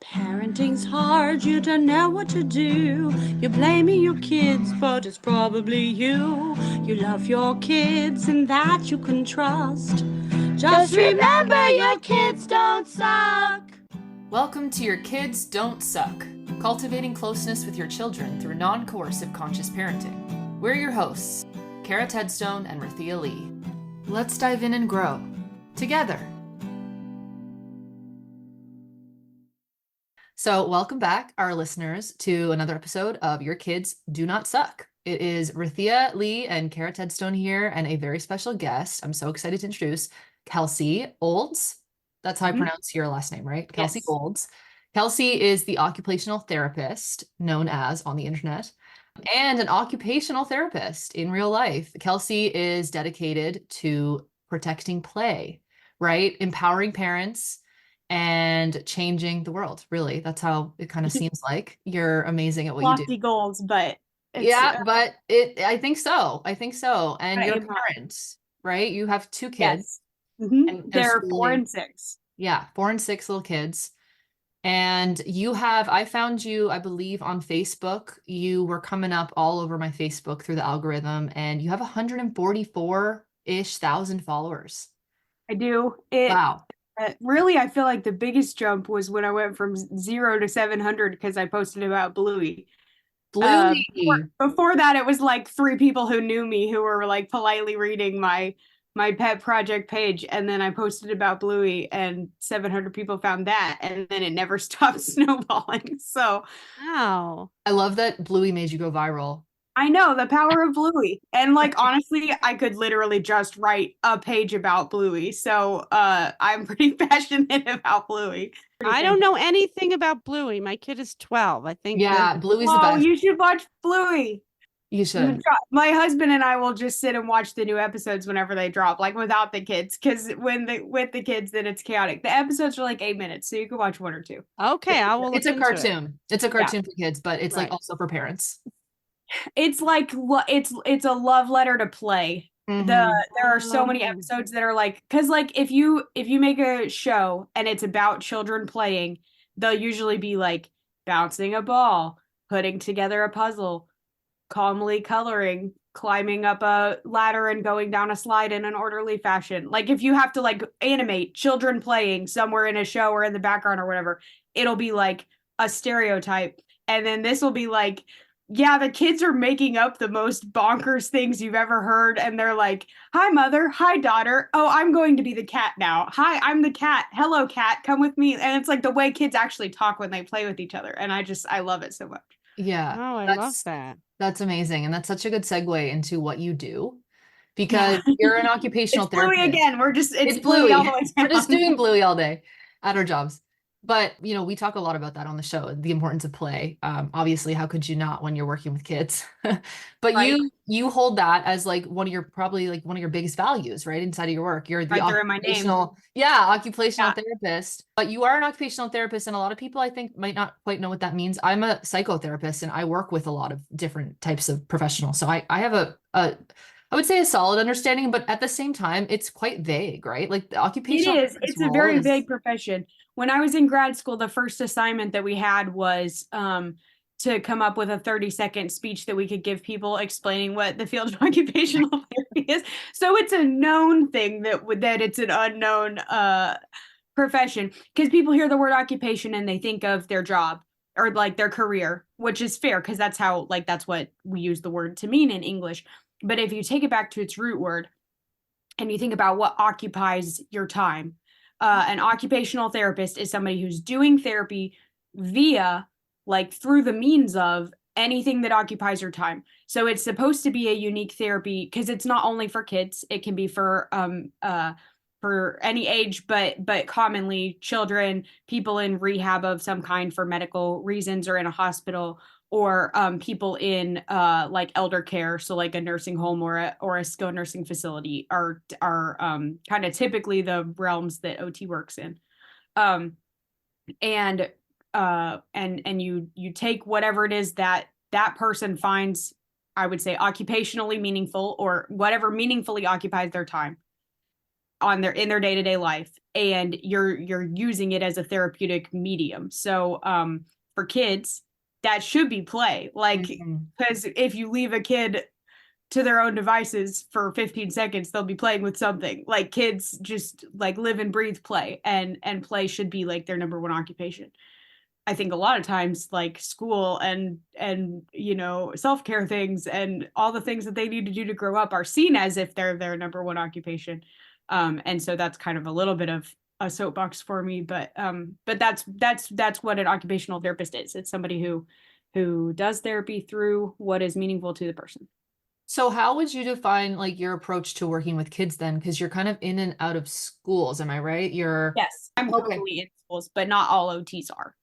Parenting's hard, you don't know what to do. You're blaming your kids, but it's probably you. You love your kids and that you can trust. Just remember your kids don't suck. Welcome to Your Kids Don't Suck, cultivating closeness with your children through non-coercive conscious parenting. We're your hosts, Cara Tedstone and Rythea Lee. Let's dive in and grow together. So welcome back, our listeners, to another episode of Your Kids Do Not Suck. It is Rythea Lee and Cara Tedstone here, and a very special guest. I'm so excited to introduce Kelsie Olds. That's how I pronounce your last name, right? Kelsie Yes. Olds. Kelsie is the occupational therapist known as on the internet, and an occupational therapist in real life. Kelsie is dedicated to protecting play, right? Empowering parents and changing the world. Really, that's how it kind of seems like. You're amazing at what you do. Lofty goals, but it's, Yeah, but I think so. I think so. And I you're a am not. parent, right? You have two kids. Yes. And They're 4 slowly, and 6. yeah, 4 and 6 little kids. And I found you, I believe, on Facebook. You were coming up all over my Facebook through the algorithm, and you have 144-ish thousand followers. I do. Wow. Really, I feel like the biggest jump was when I went from 0 to 700 because I posted about Bluey. Bluey. Before that, it was like 3 people who knew me who were like politely reading my pet project page, and then I posted about Bluey, and 700 people found that, and then it never stopped snowballing. So, Wow. I love that Bluey made you go viral. I know the power of Bluey, and like honestly, I could literally just write a page about Bluey. So, I'm pretty passionate about Bluey. I don't know anything about Bluey. My kid is 12. I think. Yeah, Bluey's the Oh, best. you should watch Bluey. You should. My husband and I will just sit and watch the new episodes whenever they drop, like without the kids, because with the kids, then it's chaotic. The episodes are like 8 minutes, so you can watch 1 or 2. Okay, I will. It's a look into it. cartoon. It's a cartoon for kids, but it's like Right. also for parents. It's like it's a love letter to play. Mhm. There are so many Oh. episodes that are like, because like if you make a show and it's about children playing, they'll usually be like bouncing a ball, putting together a puzzle, calmly coloring, climbing up a ladder and going down a slide in an orderly fashion. Like if you have to like animate children playing somewhere in a show or in the background or whatever, it'll be like a stereotype. And then this will be like, yeah, the kids are making up the most bonkers things you've ever heard. And they're like, hi, mother. Hi, daughter. Oh, I'm going to be the cat now. Hi, I'm the cat. Hello, cat. Come with me. And it's like the way kids actually talk when they play with each other. And I love it so much. Yeah. Oh, I love that. That's amazing. And that's such a good segue into what you do, because you're an occupational It's Bluey therapist. again. It's Bluey. Bluey all the way We're just down. doing Bluey all day at our jobs. But, we talk a lot about that on the show, the importance of play. Obviously, how could you not when you're working with kids? But Right. you hold that as like probably one of your biggest values, right? Inside of your work. You're the Right there in my name. occupational Yeah. therapist. But you are an occupational therapist, and a lot of people I think might not quite know what that means. I'm a psychotherapist, and I work with a lot of different types of professionals. So I have I would say a solid understanding, but at the same time, it's quite vague, right? Like the occupational It is. therapist It's a role very is- vague profession. When I was in grad school, the first assignment that we had was to come up with a 30-second speech that we could give people explaining what the field of occupational therapy is. So it's a known thing that it's an unknown profession, because people hear the word occupation and they think of their job or like their career, which is fair because that's what we use the word to mean in English. But if you take it back to its root word and you think about what occupies your time, an occupational therapist is somebody who's doing therapy via, like through the means of anything that occupies your time. So it's supposed to be a unique therapy because it's not only for kids, it can be for any age, but commonly children, people in rehab of some kind for medical reasons or in a hospital, or people in like elder care, so like a nursing home or a skilled nursing facility are kind of typically the realms that OT works in. And you take whatever it is that person finds, I would say, occupationally meaningful, or whatever meaningfully occupies their time. in their day-to-day life, and you're using it as a therapeutic medium. So for kids, that should be play. Like, because if you leave a kid to their own devices for 15 seconds, they'll be playing with something. Like, kids just like live and breathe play, and play should be like their number one occupation. I think a lot of times, like school and you know, self-care things and all the things that they need to do to grow up are seen as if they're their number one occupation. And so that's kind of a little bit of a soapbox for me, but that's what an occupational therapist is. It's somebody who does therapy through what is meaningful to the person. So how would you define like your approach to working with kids then? Because you're kind of in and out of schools, am I right? Yes, I'm totally in schools, but not all OTs are.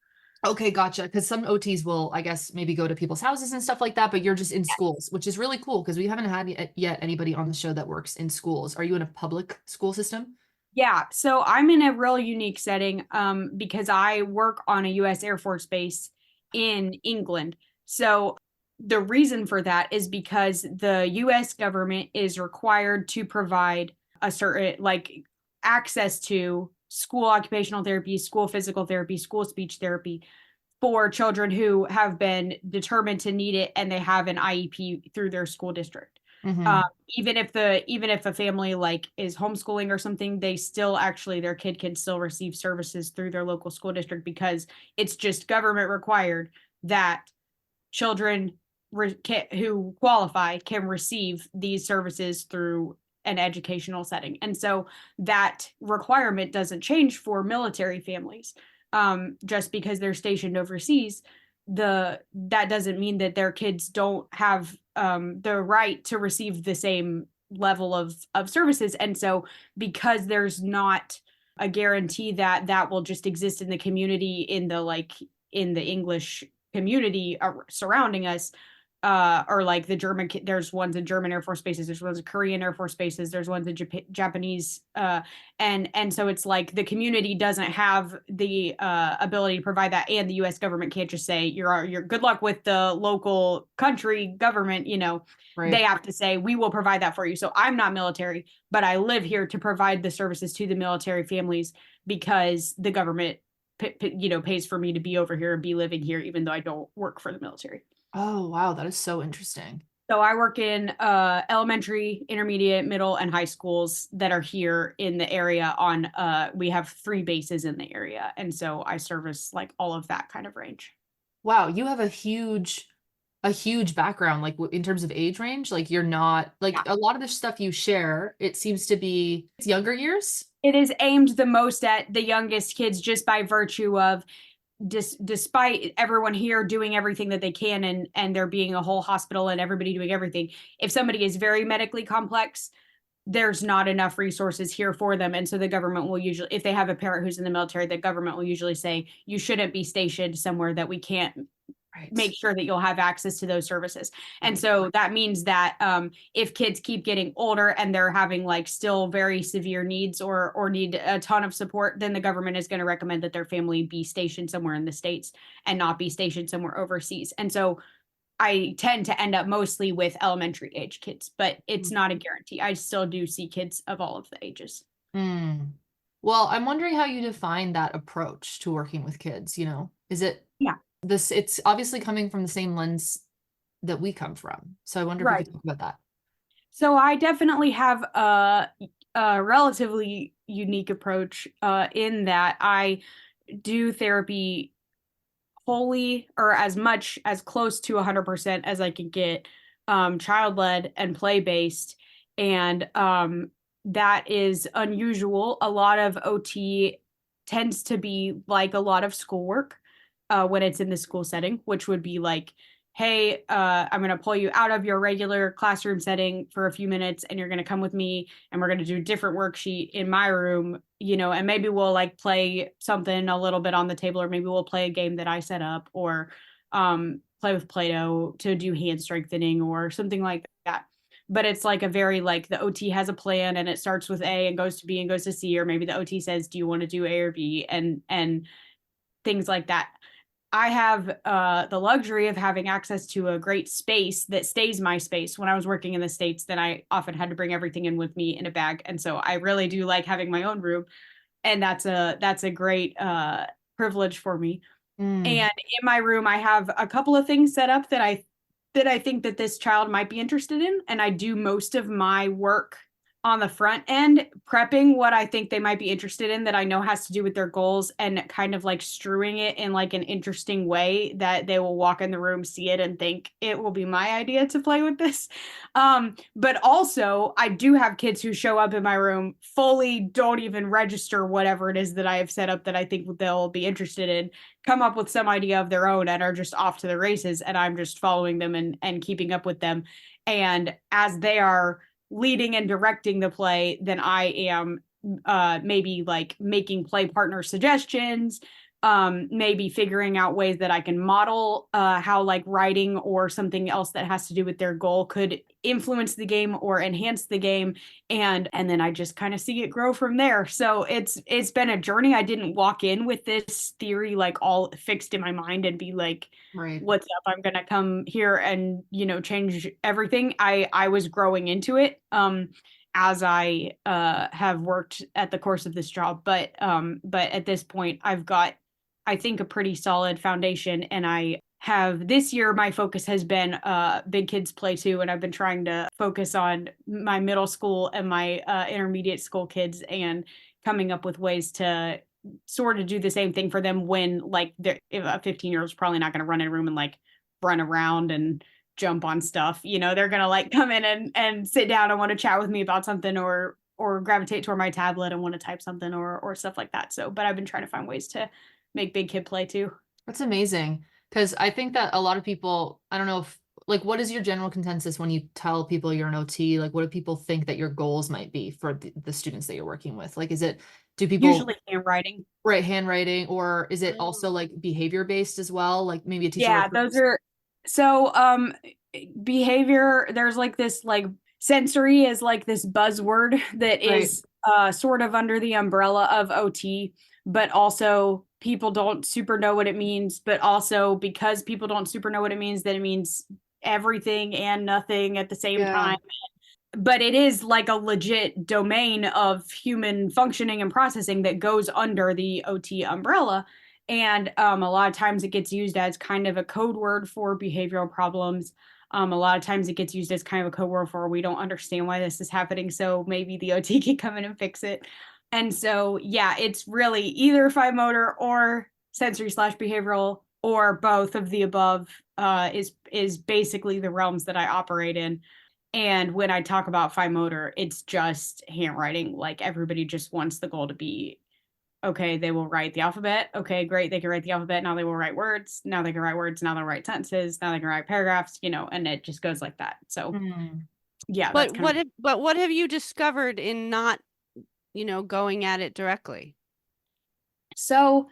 Okay, gotcha. Because some OTs will, I guess, maybe go to people's houses and stuff like that, but you're just in schools, which is really cool because we haven't had yet anybody on the show that works in schools. Are you in a public school system? Yeah, so I'm in a real unique setting because I work on a U.S. Air Force base in England. So the reason for that is because the U.S. government is required to provide a certain like access to school occupational therapy, school physical therapy, school speech therapy for children who have been determined to need it and they have an IEP through their school district. Even if a family like is homeschooling or something, they still actually, their kid can still receive services through their local school district because it's just government required that children who qualify can receive these services through an educational setting. And so that requirement doesn't change for military families. Just because they're stationed overseas, that doesn't mean that their kids don't have the right to receive the same level of services. And so because there's not a guarantee that that will just exist in the community, in the English community surrounding us, or like the German, there's ones in German Air Force bases, there's ones in Korean Air Force bases, there's ones in Japanese, and so it's like the community doesn't have the ability to provide that, and the U.S. government can't just say you're good luck with the local country government, you know. Right. They have to say we will provide that for you. So I'm not military, but I live here to provide the services to the military families because the government pays for me to be over here and be living here, even though I don't work for the military. Oh, wow. That is so interesting. So I work in elementary, intermediate, middle, and high schools that are here in the area we have 3 bases in the area. And so I service like all of that kind of range. Wow. You have a huge background, like in terms of age range. Like you're not like a lot of the stuff you share, it seems to be younger years. It is aimed the most at the youngest kids just by virtue of despite everyone here doing everything that they can and there being a whole hospital and everybody doing everything, if somebody is very medically complex, there's not enough resources here for them. And so the government will usually, if they have a parent who's in the military, the government will usually say, you shouldn't be stationed somewhere that we can't make sure that you'll have access to those services. And so that means that if kids keep getting older and they're having like still very severe needs or need a ton of support, then the government is going to recommend that their family be stationed somewhere in the States and not be stationed somewhere overseas. And so I tend to end up mostly with elementary age kids, but it's not a guarantee. I still do see kids of all of the ages. Well, I'm wondering how you define that approach to working with kids, you know, is it it's obviously coming from the same lens that we come from. So I wonder if you could talk about that. So I definitely have a relatively unique approach in that I do therapy wholly or as much as close to 100% as I can get, child-led and play-based. And that is unusual. A lot of OT tends to be like a lot of schoolwork. When it's in the school setting, which would be like, hey, I'm going to pull you out of your regular classroom setting for a few minutes and you're going to come with me and we're going to do a different worksheet in my room, you know, and maybe we'll like play something a little bit on the table, or maybe we'll play a game that I set up, or play with Play-Doh to do hand strengthening or something like that. But it's like a very like the OT has a plan and it starts with A and goes to B and goes to C, or maybe the OT says, do you want to do A or B, and things like that. I have the luxury of having access to a great space that stays my space. When I was working in the States, then I often had to bring everything in with me in a bag. And so I really do like having my own room. And that's a great privilege for me. Mm, And in my room, I have a couple of things set up that I think that this child might be interested in. And I do most of my work on the front end, prepping what I think they might be interested in that I know has to do with their goals, and kind of like strewing it in like an interesting way that they will walk in the room, see it, and think it will be my idea to play with this. But also I do have kids who show up in my room fully don't even register whatever it is that I have set up that I think they'll be interested in, come up with some idea of their own, and are just off to the races, and I'm just following them and keeping up with them. And as they are leading and directing the play, then I am maybe like making play partner suggestions, maybe figuring out ways that I can model how like writing or something else that has to do with their goal could influence the game or enhance the game, and then I just kind of see it grow from there. So it's been a journey. I didn't walk in with this theory like all fixed in my mind and be like, right. what's up, I'm gonna come here and change everything. I was growing into it as I have worked at the course of this job, but at this point I've got, I think, a pretty solid foundation. And I have, this year my focus has been big kids play too, and I've been trying to focus on my middle school and my intermediate school kids, and coming up with ways to sort of do the same thing for them when like they're, if a 15-year-old is probably not going to run in a room and like run around and jump on stuff. They're going to like come in and sit down and want to chat with me about something, or gravitate toward my tablet and want to type something or stuff like that. So, but I've been trying to find ways to make big kid play too. That's amazing. Because I think that a lot of people, I don't know if, like, what is your general consensus when you tell people you're an OT? Like, what do people think that your goals might be for the students that you're working with? Like, do people Usually handwriting. Right, handwriting, or is it also like behavior based as well? Like maybe a teacher. Yeah, those are, so behavior, there's like this like sensory is like this buzzword that is sort of under the umbrella of OT, but also people don't super know what it means. But also, because people don't super know what it means, that it means everything and nothing at the same time. But it is like a legit domain of human functioning and processing that goes under the OT umbrella. And a lot of times it gets used as kind of a code word for behavioral problems. A lot of times it gets used as kind of a code word for, we don't understand why this is happening, so maybe the OT can come in and fix it. And so, yeah, it's really either fine motor or sensory/behavioral, or both of the above is basically the realms that I operate in. And when I talk about fine motor, it's just handwriting. Like, everybody just wants the goal to be, okay, they will write the alphabet. Okay, great. They can write the alphabet. Now they will write words. Now they can write words. Now they'll write sentences. Now they can write paragraphs, and it just goes like that. So yeah. But what have you discovered in not, going at it directly? So,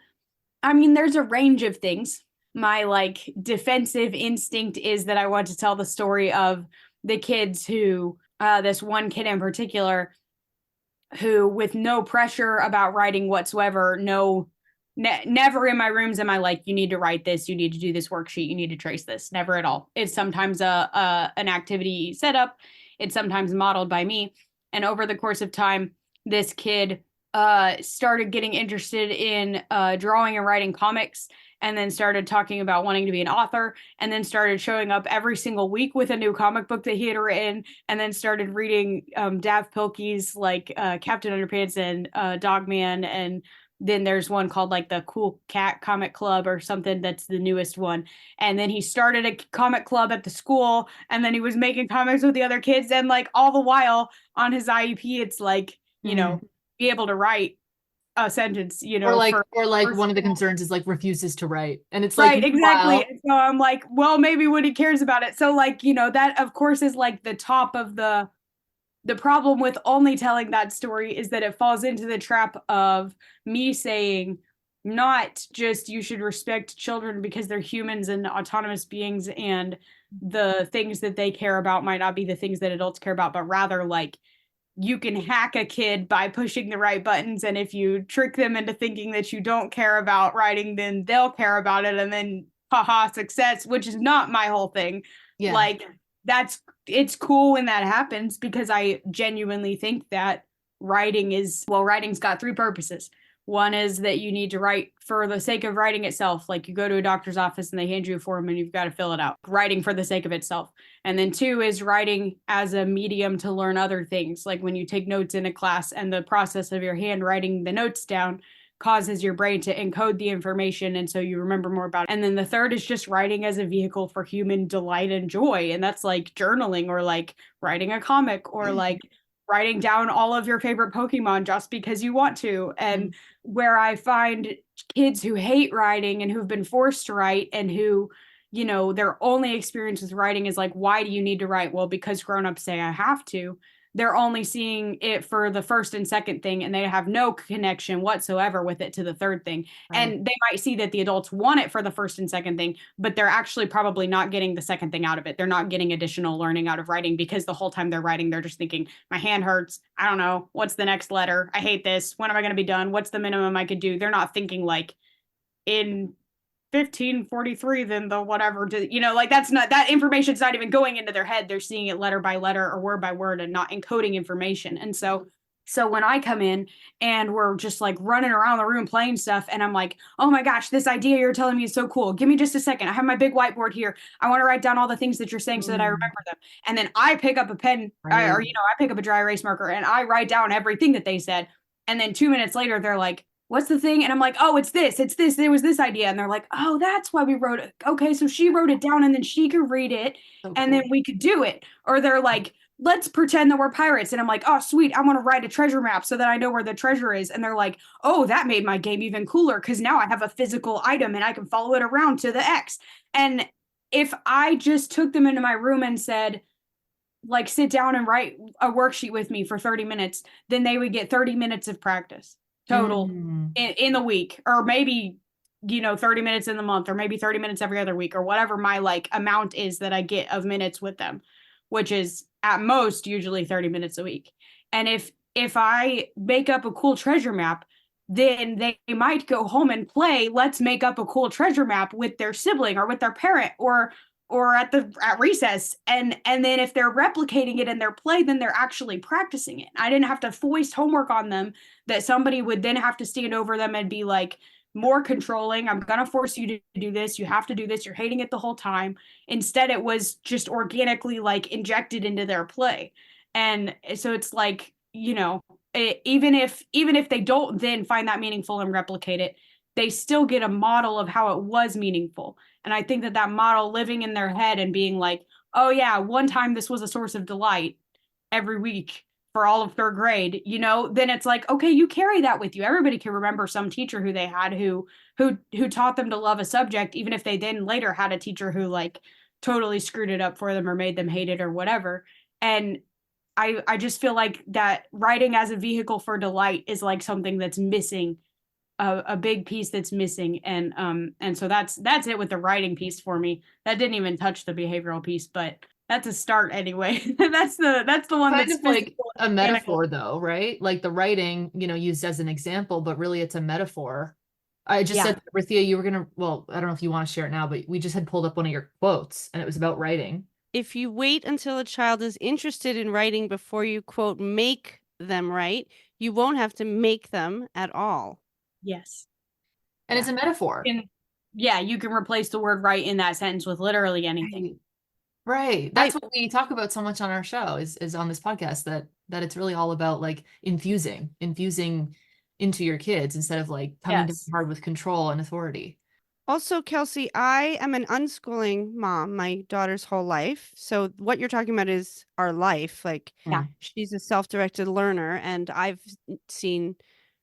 I mean, there's a range of things. My like defensive instinct is that I want to tell the story of the kids who, this one kid in particular, who, with no pressure about writing whatsoever, never in my rooms am I like, you need to write this, you need to do this worksheet, you need to trace this. Never at all. It's sometimes an activity set up. It's sometimes modeled by me. And over the course of time, this kid started getting interested in drawing and writing comics, and then started talking about wanting to be an author, and then started showing up every single week with a new comic book that he had written, and then started reading Dav Pilkey's like Captain Underpants and Dogman, and then there's one called like the Cool Cat Comic Club or something, that's the newest one. And then he started a comic club at the school, and then he was making comics with the other kids, and like all the while on his IEP, it's like, be able to write a sentence, or like one of the concerns is like refuses to write, and it's right, like, exactly. So I'm like, well, maybe when he cares about it. So like, that of course is like the top of the problem with only telling that story, is that it falls into the trap of me saying, not just you should respect children because they're humans and autonomous beings, and the things that they care about might not be the things that adults care about, but rather like, you can hack a kid by pushing the right buttons. And if you trick them into thinking that you don't care about writing, then they'll care about it. And then, haha, success, which is not my whole thing. Yeah. Like, it's cool when that happens, because I genuinely think that writing's got three purposes. One is that you need to write for the sake of writing itself. Like, you go to a doctor's office and they hand you a form and you've got to fill it out. Writing for the sake of itself. And then two is writing as a medium to learn other things. Like when you take notes in a class and the process of your hand writing the notes down causes your brain to encode the information. And so you remember more about it. And then the third is just writing as a vehicle for human delight and joy. And that's like journaling, or like writing a comic, or like writing down all of your favorite Pokemon just because you want to. And where I find kids who hate writing and who've been forced to write, and who, you know, their only experience with writing is like, why do you need to write? Well, because grown-ups say I have to. They're only seeing it for the first and second thing, and they have no connection whatsoever with it to the third thing. Right. And they might see that the adults want it for the first and second thing, but they're actually probably not getting the second thing out of it. They're not getting additional learning out of writing, because the whole time they're writing, they're just thinking, my hand hurts. I don't know. What's the next letter? I hate this. When am I going to be done? What's the minimum I could do? They're not thinking like, in 1543, then the whatever, you know, like that information's not even going into their head. They're seeing it letter by letter or word by word and not encoding information. And so when I come in and we're just like running around the room playing stuff, and I'm like, oh my gosh, this idea you're telling me is so cool. Give me just a second. I have my big whiteboard here. I want to write down all the things that you're saying so that I remember them. And then I pick up a pen, or, you know, I pick up a dry erase marker and I write down everything that they said. And then 2 minutes later, they're like, what's the thing? And I'm like, oh, it's this, there was this idea. And they're like, oh, that's why we wrote it. Okay, so she wrote it down and then she could read it and then we could do it. Or they're like, let's pretend that we're pirates. And I'm like, oh, sweet, I want to write a treasure map so that I know where the treasure is. And they're like, oh, that made my game even cooler, because now I have a physical item and I can follow it around to the X. And if I just took them into my room and said, like, sit down and write a worksheet with me for 30 minutes, then they would get 30 minutes of practice total in the week, or maybe, you know, 30 minutes in the month, or maybe 30 minutes every other week, or whatever my like amount is that I get of minutes with them, which is at most usually 30 minutes a week. And if I make up a cool treasure map, then they might go home and play let's make up a cool treasure map with their sibling or with their parent, or at recess. And then if they're replicating it in their play, then they're actually practicing it. I didn't have to foist homework on them that somebody would then have to stand over them and be like more controlling. I'm going to force you to do this. You have to do this. You're hating it the whole time. Instead, it was just organically like injected into their play. And so it's like, you know, even if they don't then find that meaningful and replicate it, they still get a model of how it was meaningful. And I think that model living in their head and being like, oh yeah, one time this was a source of delight every week for all of third grade, you know, then it's like, okay, you carry that with you. Everybody can remember some teacher who they had who taught them to love a subject, even if they then later had a teacher who like totally screwed it up for them or made them hate it or whatever. And I just feel like that writing as a vehicle for delight is like something that's missing, a big piece that's missing. And so that's it with the writing piece for me. That didn't even touch the behavioral piece, but that's a start anyway. that's the one kind that's of like a metaphor though, right? Like the writing, you know, used as an example, but really it's a metaphor. I just said, Rythea, you were gonna, well, I don't know if you want to share it now, but we just had pulled up one of your quotes and it was about writing. If you wait until a child is interested in writing before you, quote, make them write, you won't have to make them at all. Yes. And it's a metaphor. You can replace the word right in that sentence with literally anything. Right. That's what we talk about so much on our show is on this podcast, that it's really all about like infusing into your kids instead of like coming down hard with control and authority. Also, Kelsie, I am an unschooling mom my daughter's whole life. So what you're talking about is our life. Like, she's a self-directed learner, and I've seen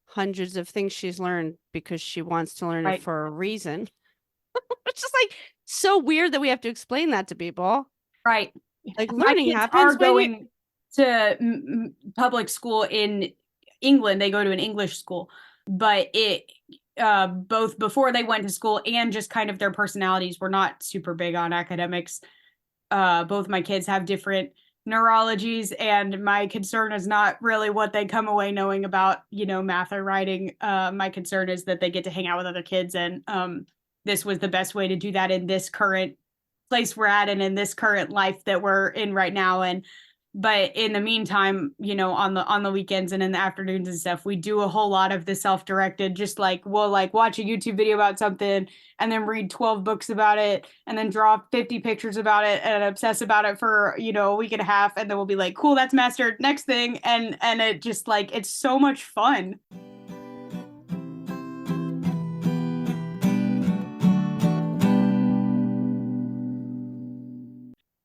hundreds of things she's learned because she wants to learn it for a reason. It's just like so weird that we have to explain that to people. Right. Like learning happens when going to public school in England. They go to an English school, but it both before they went to school and just kind of their personalities were not super big on academics. Both my kids have different neurologies, and my concern is not really what they come away knowing about, math or writing. My concern is that they get to hang out with other kids, and this was the best way to do that in this current place we're at and in this current life that we're in right now. But in the meantime, on the weekends and in the afternoons and stuff, we do a whole lot of the self-directed, just like we'll like watch a YouTube video about something and then read 12 books about it and then draw 50 pictures about it and obsess about it for, a week and a half. And then we'll be like, cool, that's mastered, next thing. And it just like, it's so much fun.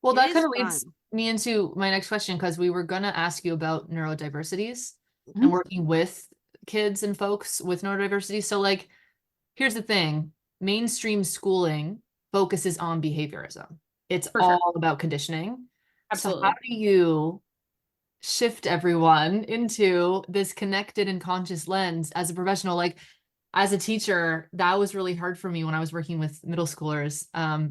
Well, that kind of leads me into my next question, because we were going to ask you about neurodiversities and working with kids and folks with neurodiversity. So like, here's the thing. Mainstream schooling focuses on behaviorism. It's all about conditioning. Absolutely. So how do you shift everyone into this connected and conscious lens as a professional? Like, as a teacher, that was really hard for me when I was working with middle schoolers.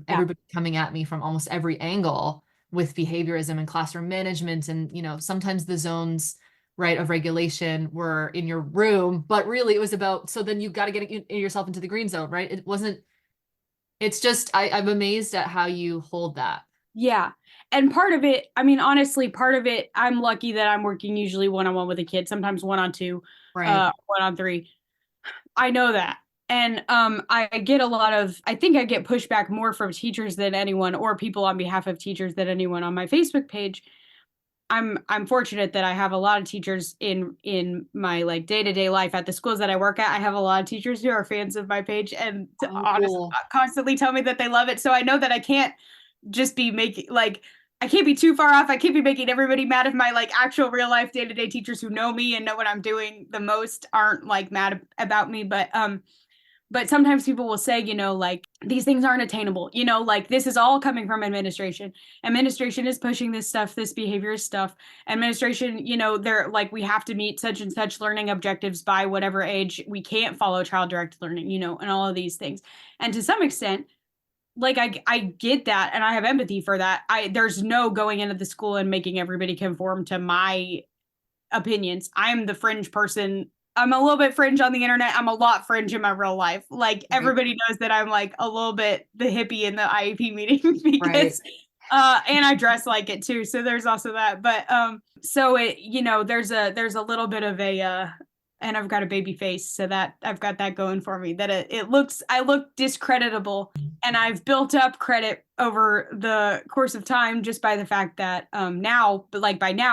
Everybody coming at me from almost every angle with behaviorism and classroom management. And, sometimes the zones, right, of regulation were in your room, but really it was about, so then you've got to get yourself into the green zone, right? It's just, I'm amazed at how you hold that. Yeah. And part of it, I mean, honestly, part of it, I'm lucky that I'm working usually one-on-one with a kid, sometimes one-on-two, one-on-three. I know that. And I get I think I get pushback more from teachers than anyone, or people on behalf of teachers than anyone on my Facebook page. I'm fortunate that I have a lot of teachers in my like day-to-day life at the schools that I work at. I have a lot of teachers who are fans of my page and honestly constantly tell me that they love it. So I know that I can't just be making like, I can't be too far off. I can't be making everybody mad if my like actual real life day-to-day teachers who know me and know what I'm doing the most aren't like mad about me. But sometimes people will say, like these things aren't attainable, like this is all coming from administration. Administration is pushing this stuff, this behaviorist stuff. Administration, they're like, we have to meet such and such learning objectives by whatever age. We can't follow child-directed learning, and all of these things. And to some extent, like I get that, and I have empathy for that. There's no going into the school and making everybody conform to my opinions. I'm the fringe person. I'm a little bit fringe on the internet. I'm a lot fringe in my real life. Like everybody knows that I'm like a little bit the hippie in the IEP meetings because and I dress like it too. So there's also that. But so it, there's a little bit of a and I've got a baby face, so that I've got that going for me, that I look discreditable, and I've built up credit over the course of time just by the fact that by now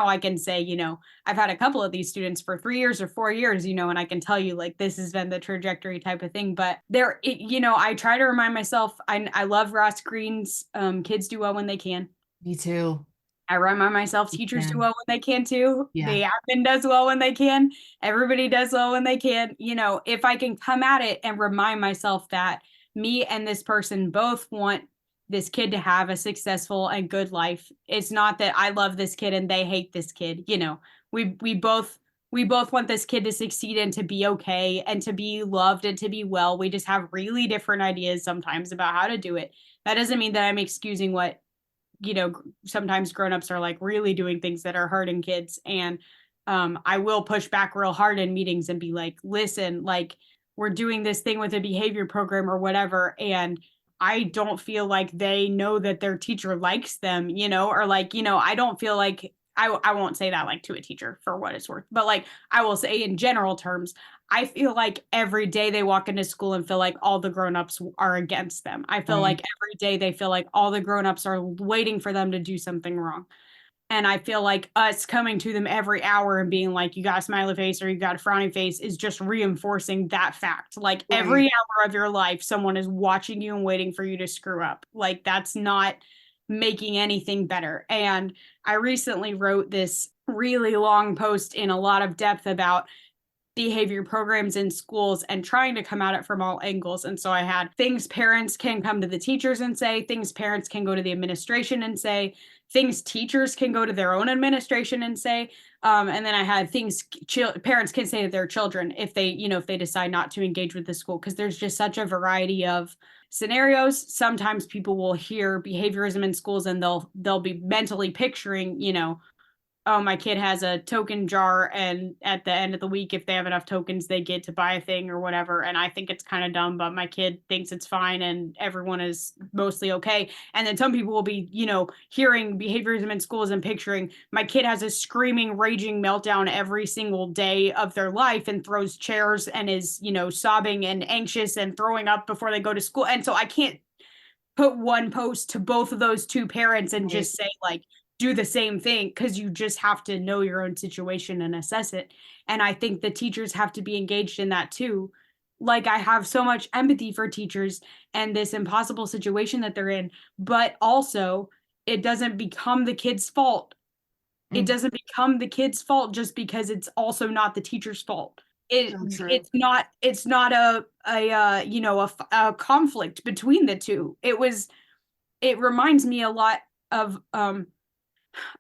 I can say, I've had a couple of these students for 3 years or 4 years, and I can tell you like this has been the trajectory type of thing. But I try to remind myself, I love Ross Green's kids do well when they can. Me too. I remind myself teachers do well when they can too. Yeah. The admin does well when they can. Everybody does well when they can. If I can come at it and remind myself that me and this person both want this kid to have a successful and good life. It's not that I love this kid and they hate this kid. We both want this kid to succeed and to be okay and to be loved and to be well. We just have really different ideas sometimes about how to do it. That doesn't mean that I'm excusing what sometimes grownups are like really doing things that are hurting kids. And I will push back real hard in meetings and be like, listen, like we're doing this thing with a behavior program or whatever. And I don't feel like they know that their teacher likes them, or like, I don't feel like I won't say that like to a teacher for what it's worth, but like I will say in general terms, I feel like every day they walk into school and feel like all the grownups are against them. I feel like every day they feel like all the grownups are waiting for them to do something wrong. And I feel like us coming to them every hour and being like, you got a smiley face or you got a frowny face is just reinforcing that fact. Like every hour of your life, someone is watching you and waiting for you to screw up. Like that's not making anything better. And I recently wrote this really long post in a lot of depth about behavior programs in schools and trying to come at it from all angles. And so I had things parents can come to the teachers and say, things parents can go to the administration and say, things teachers can go to their own administration and say, and then I had things parents can say to their children if they decide not to engage with the school, because there's just such a variety of scenarios. Sometimes people will hear behaviorism in schools and they'll be mentally picturing, you know, oh, my kid has a token jar, and at the end of the week, if they have enough tokens, they get to buy a thing or whatever. And I think it's kind of dumb, but my kid thinks it's fine and everyone is mostly okay. And then some people will be, you know, hearing behaviorism in schools and picturing my kid has a screaming, raging meltdown every single day of their life and throws chairs and is, you know, sobbing and anxious and throwing up before they go to school. And so I can't put one post to both of those two parents and just say, like, do the same thing, because you just have to know your own situation and assess it. And I think the teachers have to be engaged in that too. Like, I have so much empathy for teachers and this impossible situation that they're in, but also it doesn't become the kid's fault. It doesn't become the kid's fault just because it's also not the teacher's fault. It's not a you know, a conflict between the two. It reminds me a lot of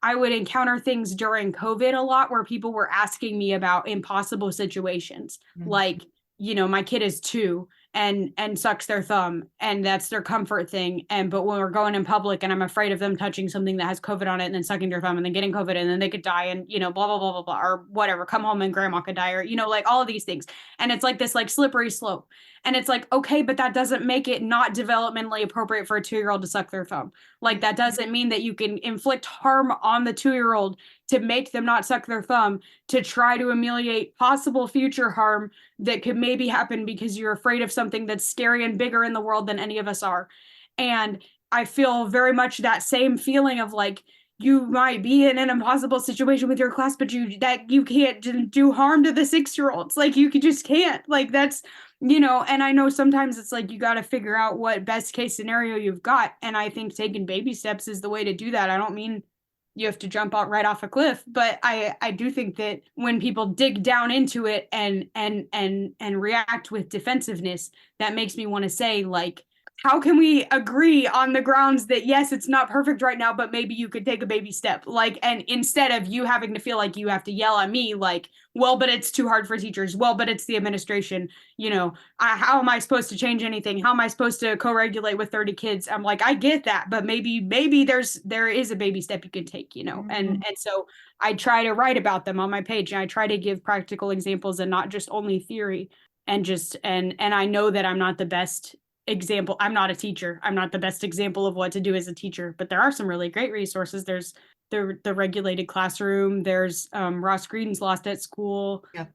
I would encounter things during COVID a lot where people were asking me about impossible situations. Like, you know, my kid is 2 and sucks their thumb, and that's their comfort thing. But when we're going in public and I'm afraid of them touching something that has COVID on it and then sucking their thumb and then getting COVID and then they could die and, you know, blah, blah, blah, blah, blah, or whatever, come home and grandma could die, or, you know, like all of these things. And it's like this like slippery slope. And it's like, okay, but that doesn't make it not developmentally appropriate for a 2-year-old to suck their thumb. Like, that doesn't mean that you can inflict harm on the 2-year-old to make them not suck their thumb, to try to ameliorate possible future harm that could maybe happen because you're afraid of something that's scary and bigger in the world than any of us are. And I feel very much that same feeling of like, you might be in an impossible situation with your class, but you can't do harm to the 6-year-olds. Like, you just can't. Like, that's, you know, and I know sometimes it's like you got to figure out what best case scenario you've got. And I think taking baby steps is the way to do that. I don't mean you have to jump out right off a cliff, but I do think that when people dig down into it and react with defensiveness, that makes me want to say, like, how can we agree on the grounds that, yes, it's not perfect right now, but maybe you could take a baby step? Like, and instead of you having to feel like you have to yell at me, like, well, but it's too hard for teachers. Well, but it's the administration. You know, how am I supposed to change anything? How am I supposed to co-regulate with 30 kids? I'm like, I get that, but maybe there is a baby step you can take, you know? And so I try to write about them on my page, and I try to give practical examples and not just only theory. And I know that I'm not the best example. I'm not a teacher. I'm not the best example of what to do as a teacher, but there are some really great resources. There's the regulated classroom. There's Ross Greedon's Lost at School. Yeah.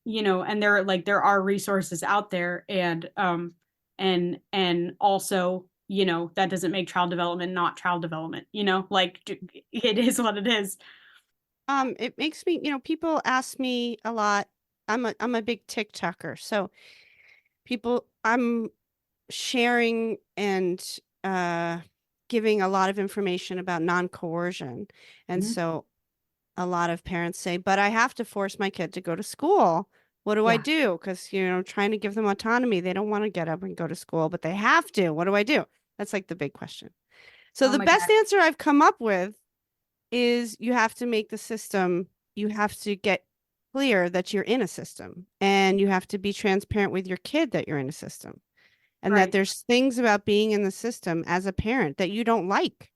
You know, and there are resources out there, and also, you know, that doesn't make child development not child development, you know, like, it is what it is. It makes me, you know, people ask me a lot. I'm a big TikToker, so I'm sharing and giving a lot of information about non-coercion. And so a lot of parents say, but I have to force my kid to go to school. What do I do? Because, you know, trying to give them autonomy. They don't want to get up and go to school, but they have to. What do I do? That's like the big question. So the best answer I've come up with is you have to make the system, you have to get clear that you're in a system, and you have to be transparent with your kid that you're in a system. And that there's things about being in the system as a parent that you don't like,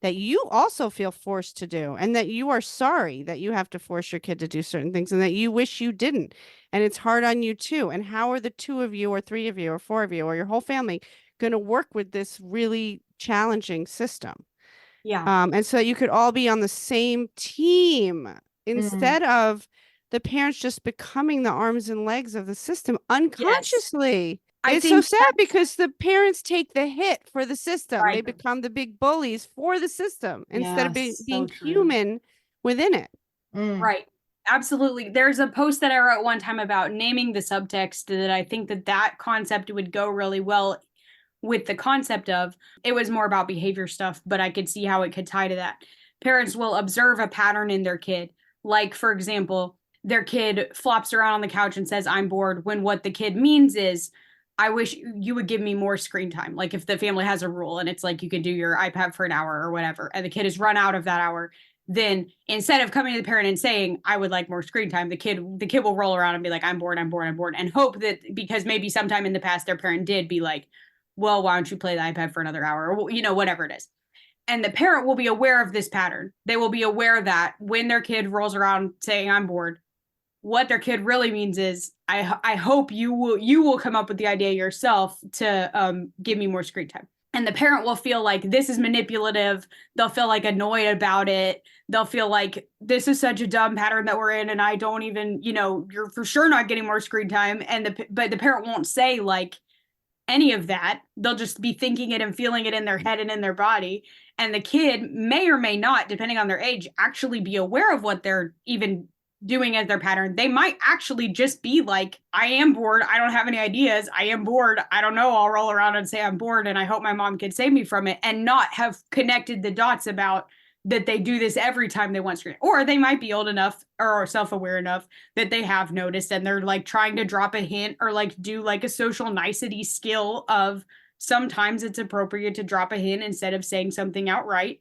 that you also feel forced to do, and that you are sorry that you have to force your kid to do certain things, and that you wish you didn't. And it's hard on you too. And how are the 2 of you or 3 of you or 4 of you or your whole family going to work with this really challenging system? Yeah. And so you could all be on the same team instead of the parents just becoming the arms and legs of the system unconsciously. Yes. It's so sad because the parents take the hit for the system. They become the big bullies for the system instead of being human within it. Right. Absolutely. There's a post that I wrote one time about naming the subtext that I think that concept would go really well with the concept of. It was more about behavior stuff, but I could see how it could tie to that. Parents will observe a pattern in their kid. Like, for example, their kid flops around on the couch and says, I'm bored, when what the kid means is, I wish you would give me more screen time. Like, if the family has a rule and it's like you could do your iPad for an hour or whatever, and the kid has run out of that hour, then instead of coming to the parent and saying, I would like more screen time, the kid will roll around and be like, I'm bored, and hope that because maybe sometime in the past their parent did be like, well, why don't you play the iPad for another hour? Or, you know, whatever it is. And the parent will be aware of this pattern. They will be aware that when their kid rolls around saying, I'm bored, what their kid really means is, I hope you will come up with the idea yourself to give me more screen time. And the parent will feel like this is manipulative. They'll feel like annoyed about it. They'll feel like this is such a dumb pattern that we're in, and I don't even, you know, you're for sure not getting more screen time. But the parent won't say like any of that. They'll just be thinking it and feeling it in their head and in their body. And the kid may or may not, depending on their age, actually be aware of what they're even doing as their pattern. They might actually just be like, I am bored. I don't have any ideas. I am bored. I don't know. I'll roll around and say I'm bored, and I hope my mom can save me from it, and not have connected the dots about that they do this every time they want screen. Or they might be old enough or self-aware enough that they have noticed, and they're like trying to drop a hint or like do like a social nicety skill of sometimes it's appropriate to drop a hint instead of saying something outright.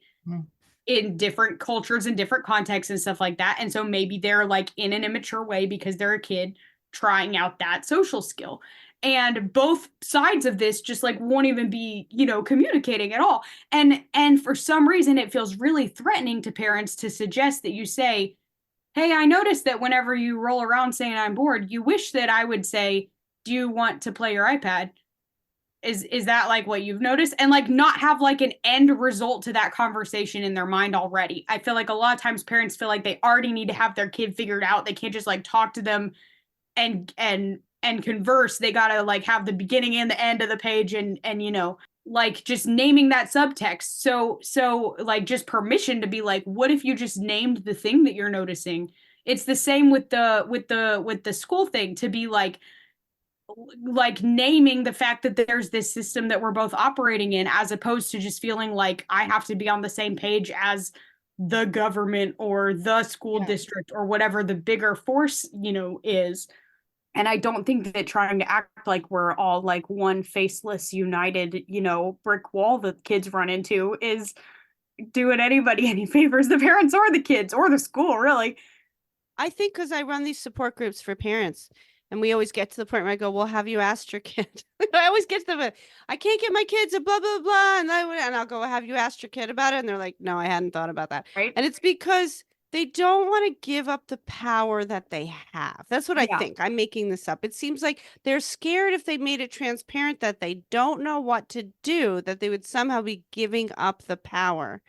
In different cultures and different contexts and stuff like that. And so maybe they're like in an immature way because they're a kid trying out that social skill. And both sides of this just like won't even be, you know, communicating at all. And for some reason it feels really threatening to parents to suggest that you say, hey, I noticed that whenever you roll around saying I'm bored, you wish that I would say, do you want to play your iPad? Is that like what you've noticed? And like not have like an end result to that conversation in their mind already. I feel like a lot of times parents feel like they already need to have their kid figured out. They can't just like talk to them and converse. They gotta like have the beginning and the end of the page, and you know, like just naming that subtext. So like just permission to be like, what if you just named the thing that you're noticing? It's the same with the school thing, to be like naming the fact that there's this system that we're both operating in, as opposed to just feeling like I have to be on the same page as the government or the school district or whatever the bigger force, you know, is. And I don't think that trying to act like we're all like one faceless, united, you know, brick wall that kids run into is doing anybody any favors, the parents or the kids or the school, really. I think because I run these support groups for parents, and we always get to the point where I go, well, have you asked your kid? I always get to I can't get my kids a blah, blah, blah. And I'll go, have you asked your kid about it? And they're like, no, I hadn't thought about that. Right. And it's because they don't want to give up the power that they have. That's what I think. I'm making this up. It seems like they're scared if they made it transparent that they don't know what to do, that they would somehow be giving up the power.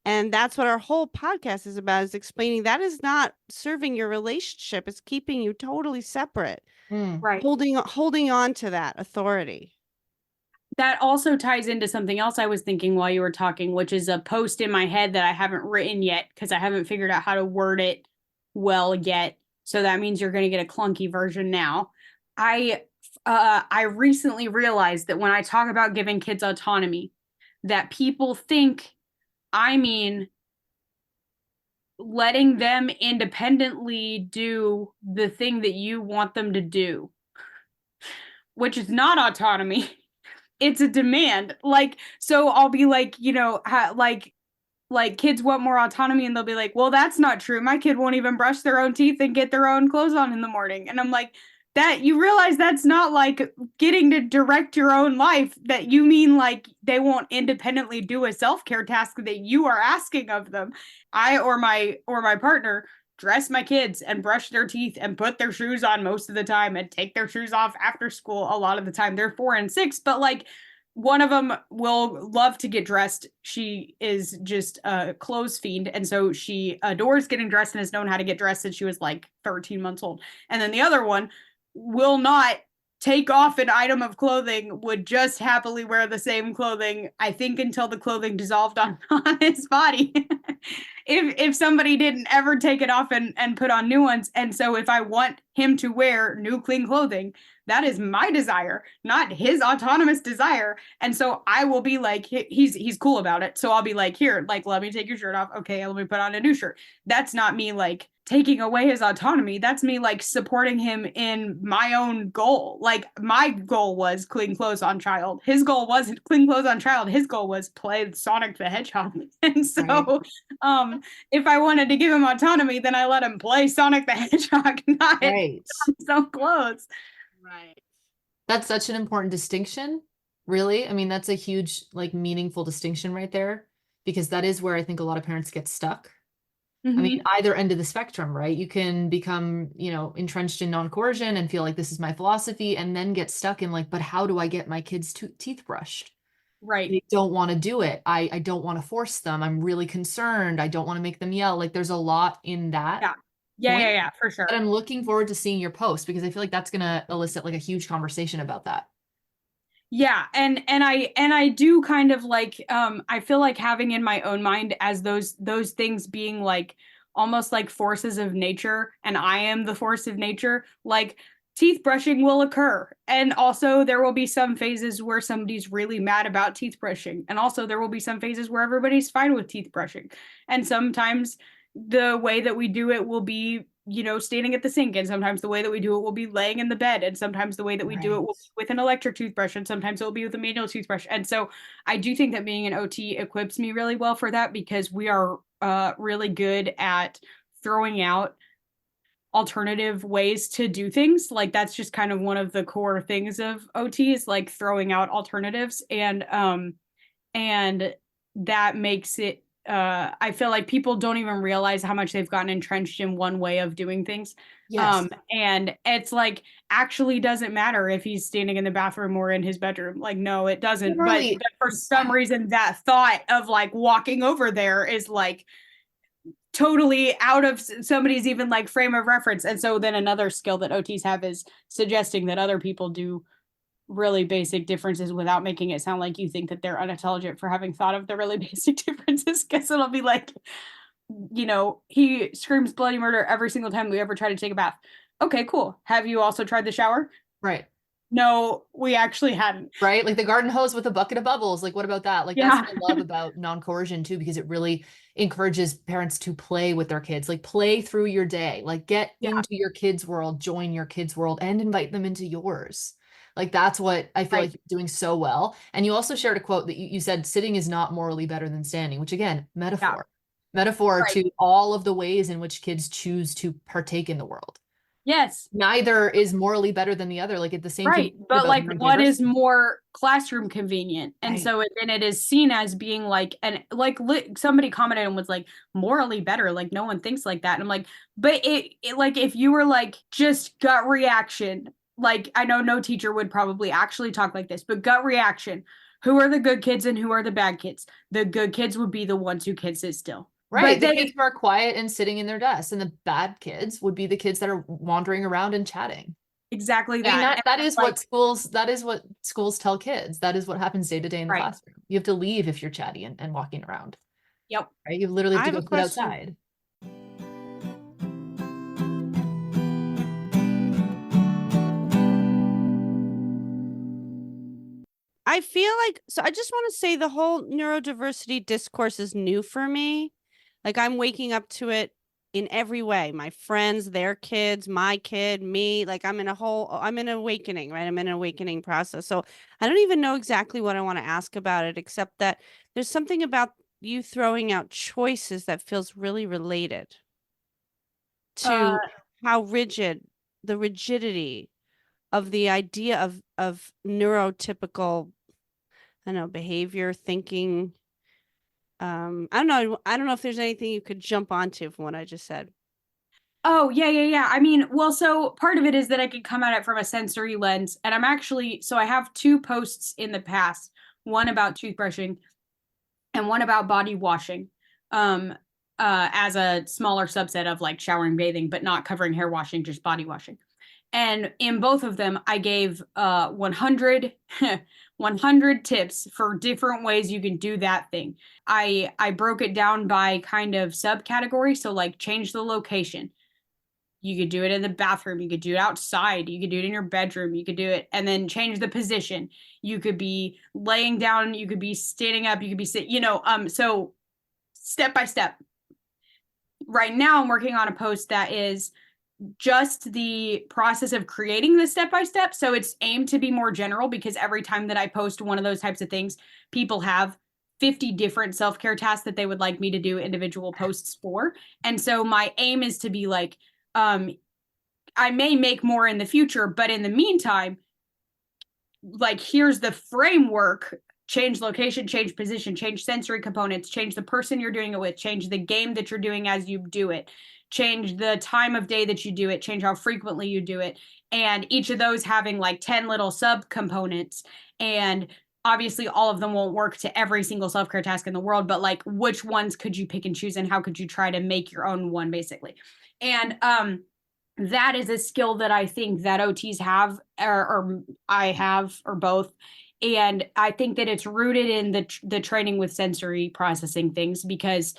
And that's what our whole podcast is about, is explaining that is not serving your relationship. It's keeping you totally separate. Right. Holding on to that authority. That also ties into something else I was thinking while you were talking, which is a post in my head that I haven't written yet because I haven't figured out how to word it well yet. So that means you're going to get a clunky version now. I recently realized that when I talk about giving kids autonomy, that people think I mean letting them independently do the thing that you want them to do, which is not autonomy. It's a demand. Like, so I'll be like, you know, like kids want more autonomy, and they'll be like, well, that's not true. My kid won't even brush their own teeth and get their own clothes on in the morning. And I'm like, that you realize that's not like getting to direct your own life, that you mean like they won't independently do a self-care task that you are asking of them. I or my partner dress my kids and brush their teeth and put their shoes on most of the time and take their shoes off after school a lot of the time. They're 4 and 6, but like one of them will love to get dressed. She is just a clothes fiend. And so she adores getting dressed and has known how to get dressed since she was like 13 months old. And then the other one will not take off an item of clothing, would just happily wear the same clothing, I think, until the clothing dissolved on his body. if somebody didn't ever take it off and put on new ones. And so if I want him to wear new clean clothing, that is my desire, not his autonomous desire. And so I will be like, he's cool about it. So I'll be like, here, like, let me take your shirt off. Okay, let me put on a new shirt. That's not me like taking away his autonomy. That's me like supporting him in my own goal. Like my goal was clean clothes on child. His goal wasn't clean clothes on child. His goal was play Sonic the Hedgehog. And so if I wanted to give him autonomy, then I let him play Sonic the Hedgehog, not his own clothes. Right. That's such an important distinction, Really? I mean, that's a huge, like, meaningful distinction right there, because that is where I think a lot of parents get stuck. I mean, either end of the spectrum, right? You can become, entrenched in non-coercion and feel like this is my philosophy, and then get stuck in like, but how do I get my kids' teeth brushed? Right. They don't want to do it. I don't want to force them. I'm really concerned. I don't want to make them yell. Like, there's a lot in that. Yeah, for sure. But I'm looking forward to seeing your post, because I feel like that's going to elicit like a huge conversation about that. Yeah, and I do kind of like I feel like having in my own mind as those things being like almost like forces of nature, and I am the force of nature. Like, teeth brushing will occur, and also there will be some phases where somebody's really mad about teeth brushing, and also there will be some phases where everybody's fine with teeth brushing. And sometimes the way that we do it will be, standing at the sink, and sometimes the way that we do it will be laying in the bed, and sometimes the way that we do it will be with an electric toothbrush, and sometimes it will be with a manual toothbrush. And so I do think that being an OT equips me really well for that, because we are really good at throwing out alternative ways to do things. Like, that's just kind of one of the core things of OT, is like throwing out alternatives. And that makes it I feel like people don't even realize how much they've gotten entrenched in one way of doing things. Yes. And it's like, actually doesn't matter if he's standing in the bathroom or in his bedroom. Like, no, it doesn't. But for some reason, that thought of like walking over there is like totally out of somebody's even like frame of reference. And so then another skill that OTs have is suggesting that other people do really basic differences without making it sound like you think that they're unintelligent for having thought of the really basic differences. Because it'll be like, he screams bloody murder every single time we ever try to take a bath. Okay, cool. Have you also tried the shower? Right. No, we actually hadn't. Right? Like the garden hose with a bucket of bubbles. Like, what about that? Like, that's what I love about non-coercion too, because it really encourages parents to play with their kids. Like, play through your day, like get into your kids' world, join your kids' world, and invite them into yours. Like, that's what I feel like you're doing so well. And you also shared a quote that you said, sitting is not morally better than standing, which again, metaphor to all of the ways in which kids choose to partake in the world. Yes. Neither is morally better than the other. Like, at the same time, but like, what is more classroom convenient? And so then it is seen as being like, and like somebody commented and was like, morally better, like no one thinks like that. And I'm like, but it like, if you were like just gut reaction, like, I know no teacher would probably actually talk like this, but gut reaction, who are the good kids and who are the bad kids? The good kids would be the ones who can sit still. Right. The kids who are quiet and sitting in their desks, and the bad kids would be the kids that are wandering around and chatting. Exactly that. I mean, that is what schools tell kids. That is what happens day to day in the classroom. You have to leave if you're chatty and walking around. Yep. Right. You literally have to go sit outside. I feel like, so I just want to say the whole neurodiversity discourse is new for me. Like, I'm waking up to it in every way. My friends, their kids, my kid, me, like I'm in an awakening, right? I'm in an awakening process. So I don't even know exactly what I want to ask about it, except that there's something about you throwing out choices that feels really related to how the rigidity of the idea of neurotypical, I don't know, behavior, thinking. I don't know if there's anything you could jump onto from what I just said. Oh, yeah. I mean, well, so part of it is that I could come at it from a sensory lens. And so I have 2 posts in the past, one about toothbrushing and one about body washing, as a smaller subset of like showering, bathing, but not covering hair washing, just body washing. And in both of them, I gave 100 tips for different ways you can do that thing. I broke it down by kind of subcategory. So like, change the location. You could do it in the bathroom. You could do it outside. You could do it in your bedroom. You could do it, and then change the position. You could be laying down. You could be standing up. You could be sitting, so step by step. Right now, I'm working on a post that is just the process of creating the step-by-step. So it's aimed to be more general, because every time that I post one of those types of things, people have 50 different self-care tasks that they would like me to do individual posts for. And so my aim is to be like, I may make more in the future, but in the meantime, like, here's the framework. Change location, change position, change sensory components, change the person you're doing it with, change the game that you're doing as you do it, change the time of day that you do it, change how frequently you do it. And each of those having like 10 little subcomponents. And obviously all of them won't work to every single self-care task in the world, but like which ones could you pick and choose and how could you try to make your own one, basically. And that is a skill that I think that OTs have, or I have, or both. And I think that it's rooted in the training with sensory processing things, because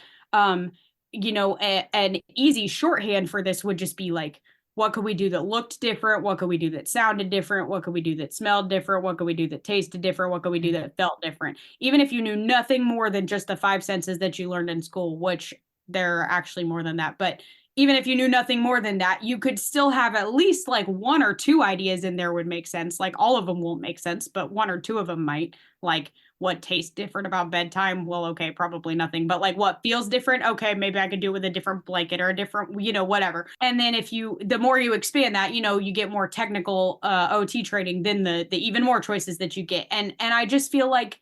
you know, an easy shorthand for this would just be like, what could we do that looked different? What could we do that sounded different? What could we do that smelled different? What could we do that tasted different? What could we do that felt different? Even if you knew nothing more than just the 5 senses that you learned in school, which there are actually more than that, but even if you knew nothing more than that, you could still have at least like 1 or 2 ideas in there would make sense. Like all of them won't make sense, but 1 or 2 of them might. Like, what tastes different about bedtime? Well, okay, probably nothing. But like, what feels different? Okay, maybe I could do it with a different blanket or a different, you know, whatever. And then the more you expand that, you know, you get more technical OT training, then the even more choices that you get. And I just feel like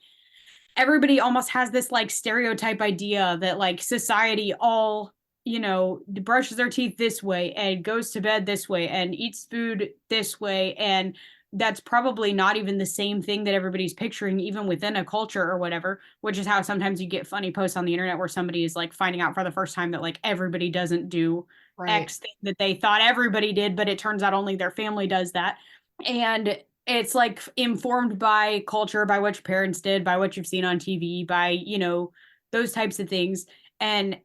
everybody almost has this like stereotype idea that like society all, you know, brushes their teeth this way and goes to bed this way and eats food this way. And that's probably not even the same thing that everybody's picturing, even within a culture or whatever, which is how sometimes you get funny posts on the internet where somebody is like finding out for the first time that like everybody doesn't do X thing that they thought everybody did, but it turns out only their family does that. And it's like informed by culture, by what your parents did, by what you've seen on TV, by, you know, those types of things. And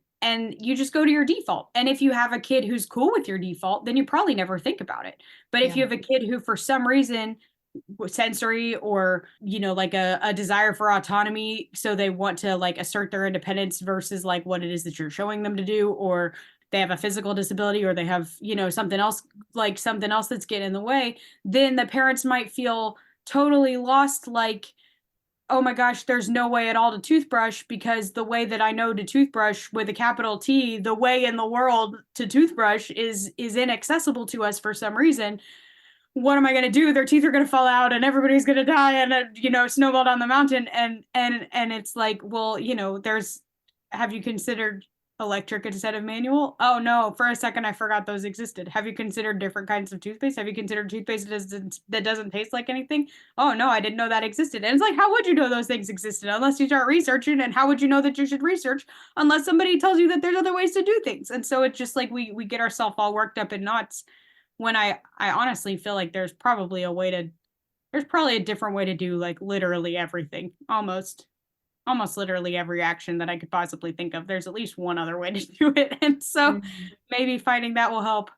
you just go to your default. And if you have a kid who's cool with your default, then you probably never think about it. But if you have a kid who, for some reason, sensory or, you know, like a desire for autonomy, so they want to like assert their independence versus like what it is that you're showing them to do, or they have a physical disability, or they have, you know, something else that's getting in the way, then the parents might feel totally lost, like, oh my gosh, there's no way at all to toothbrush, because the way that I know to toothbrush with a capital T, the way in the world to toothbrush is inaccessible to us for some reason. What am I going to do? Their teeth are going to fall out and everybody's going to die and, you know, snowball down the mountain. And it's like, well, you know, have you considered electric instead of manual? Oh no, for a second I forgot those existed. Have you considered different kinds of toothpaste? Have you considered toothpaste that doesn't taste like anything? Oh no, I didn't know that existed. And it's like, how would you know those things existed unless you start researching? And how would you know that you should research unless somebody tells you that there's other ways to do things? And so it's just like we get ourselves all worked up in knots, when I honestly feel like there's probably a different way to do like literally everything, almost literally every action that I could possibly think of. There's at least one other way to do it. And so maybe finding that will help.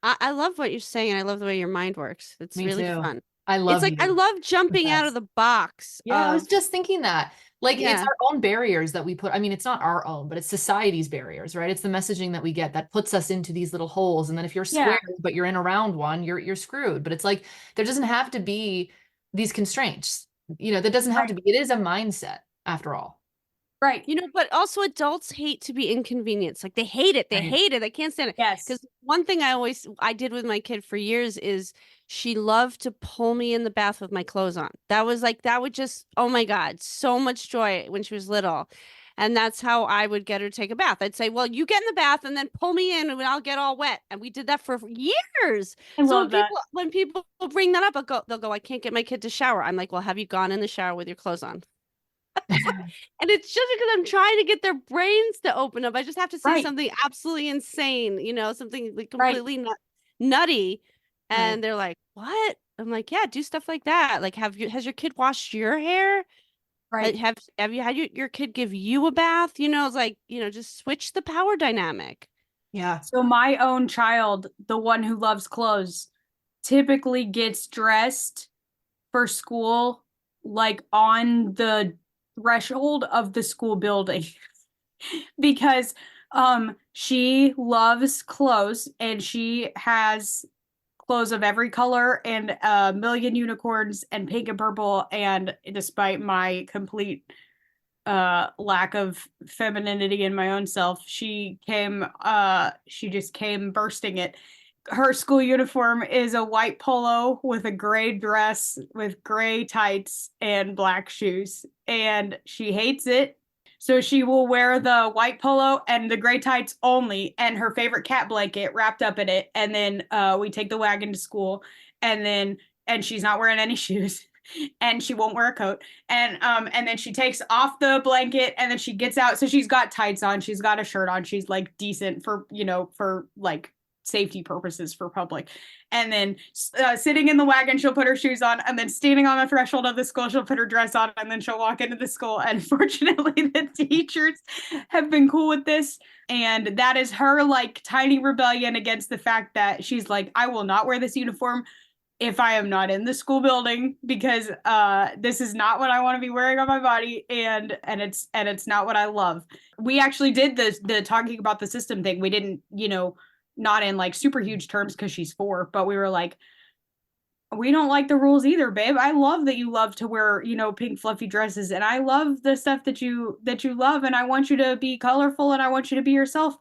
I love what you're saying. And I love the way your mind works. It's really fun. I love it's like, I love jumping out of the box. Yeah, I was just thinking that. Like, it's our own barriers that we put. I mean, it's not our own, but it's society's barriers, right? It's the messaging that we get that puts us into these little holes. And then if you're square, but you're in a round one, you're screwed. But it's like, there doesn't have to be these constraints. You know, that doesn't have to be. It is a mindset after all. Right. You know, but also adults hate to be inconvenienced. Like, they hate it. They hate it. They can't stand it. Yes. Because one thing I did with my kid for years is she loved to pull me in the bath with my clothes on. That would just, oh my God, so much joy when she was little. And that's how I would get her to take a bath. I'd say, well, you get in the bath and then pull me in and I'll get all wet. And we did that for years. So when people bring that up, they'll go, I can't get my kid to shower. I'm like, well, have you gone in the shower with your clothes on? And it's just because I'm trying to get their brains to open up. I just have to say something absolutely insane, you know, something like completely nutty. And they're like, what? I'm like, yeah, do stuff like that. Like, has your kid washed your hair? Right. Like, have you had your kid give you a bath? You know, it's like, you know, just switch the power dynamic. Yeah. So my own child, the one who loves clothes, typically gets dressed for school like on the threshold of the school building because she loves clothes and she has clothes of every color and a million unicorns and pink and purple, and despite my complete lack of femininity in my own self, she just came bursting it her school uniform is a white polo with a gray dress with gray tights and black shoes. And she hates it. So she will wear the white polo and the gray tights only and her favorite cat blanket wrapped up in it. And then we take the wagon to school and she's not wearing any shoes. And she won't wear a coat. And then she takes off the blanket and then she gets out. So she's got tights on. She's got a shirt on. She's like decent for, for like safety purposes for public. And then sitting in the wagon, she'll put her shoes on. And then standing on the threshold of the school, she'll put her dress on. And then she'll walk into the school. And fortunately, the teachers have been cool with this. And that is her like tiny rebellion against the fact that she's like, I will not wear this uniform if I am not in the school building, because this is not what I want to be wearing on my body, and it's not what I love. We actually did the talking about the system thing. We didn't, not in like super huge terms because she's 4, but we were like, we don't like the rules either, babe. I love that you love to wear, pink fluffy dresses, and I love the stuff that you love, and I want you to be colorful, and I want you to be yourself,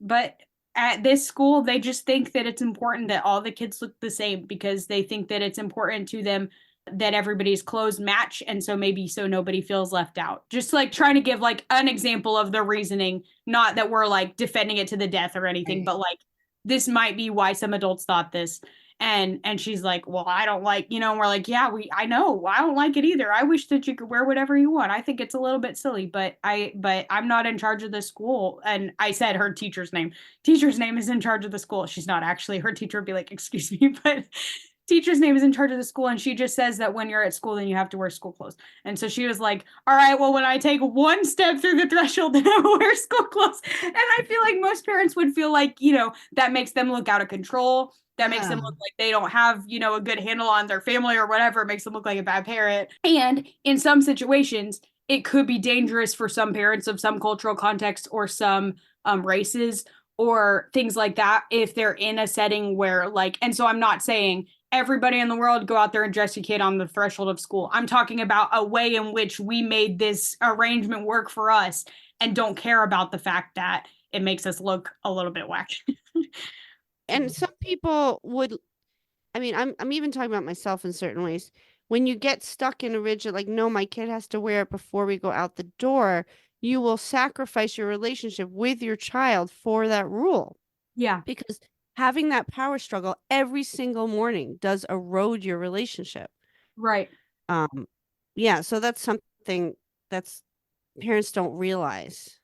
but at this school, they just think that it's important that all the kids look the same because they think that it's important to them that everybody's clothes match. And so nobody feels left out. Just like trying to give like an example of the reasoning, not that we're like defending it to the death or anything, but like this might be why some adults thought this. And she's like, well, I don't like, and we're like, yeah, I know, I don't like it either. I wish that you could wear whatever you want. I think it's a little bit silly, but I'm not in charge of the school. And I said her teacher's name is in charge of the school. She's not actually. Her teacher would be like, excuse me, but teacher's name is in charge of the school. And she just says that when you're at school, then you have to wear school clothes. And so she was like, all right, well, when I take one step through the threshold, then I wear school clothes. And I feel like most parents would feel like, that makes them look out of control. That makes them look like they don't have, a good handle on their family or whatever. It makes them look like a bad parent. And in some situations, it could be dangerous for some parents of some cultural context or some races or things like that if they're in a setting where and so I'm not saying everybody in the world go out there and dress your kid on the threshold of school. I'm talking about a way in which we made this arrangement work for us and don't care about the fact that it makes us look a little bit wacky. And some people would, I'm even talking about myself in certain ways. When you get stuck in a rigid, like, no, my kid has to wear it before we go out the door, you will sacrifice your relationship with your child for that rule. Yeah. Because having that power struggle every single morning does erode your relationship. Right. Yeah. So that's something that's parents don't realize.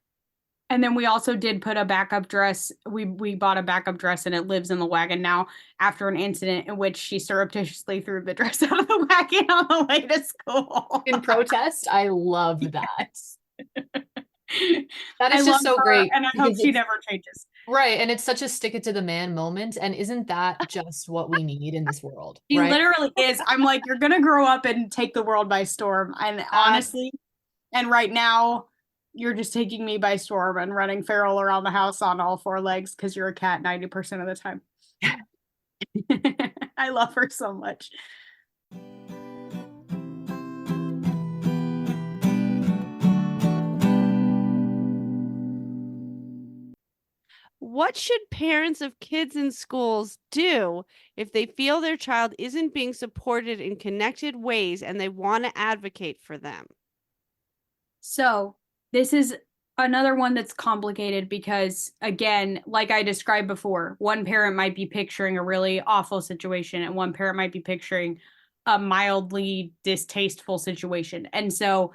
And then we also did put a backup dress. We bought a backup dress and it lives in the wagon now after an incident in which she surreptitiously threw the dress out of the wagon on the way to school. In protest, I love that. That is I just so great. And I hope she never changes. Right. And it's such a stick it to the man moment. And isn't that just what we need in this world? She right? literally is. I'm like, you're going to grow up and take the world by storm. And honestly, and right now, you're just taking me by storm and running feral around the house on all 4 legs because you're a cat 90% of the time. I love her so much. What should parents of kids in schools do if they feel their child isn't being supported in connected ways and they want to advocate for them? So this is another one that's complicated because, again, like I described before, one parent might be picturing a really awful situation and one parent might be picturing a mildly distasteful situation. And so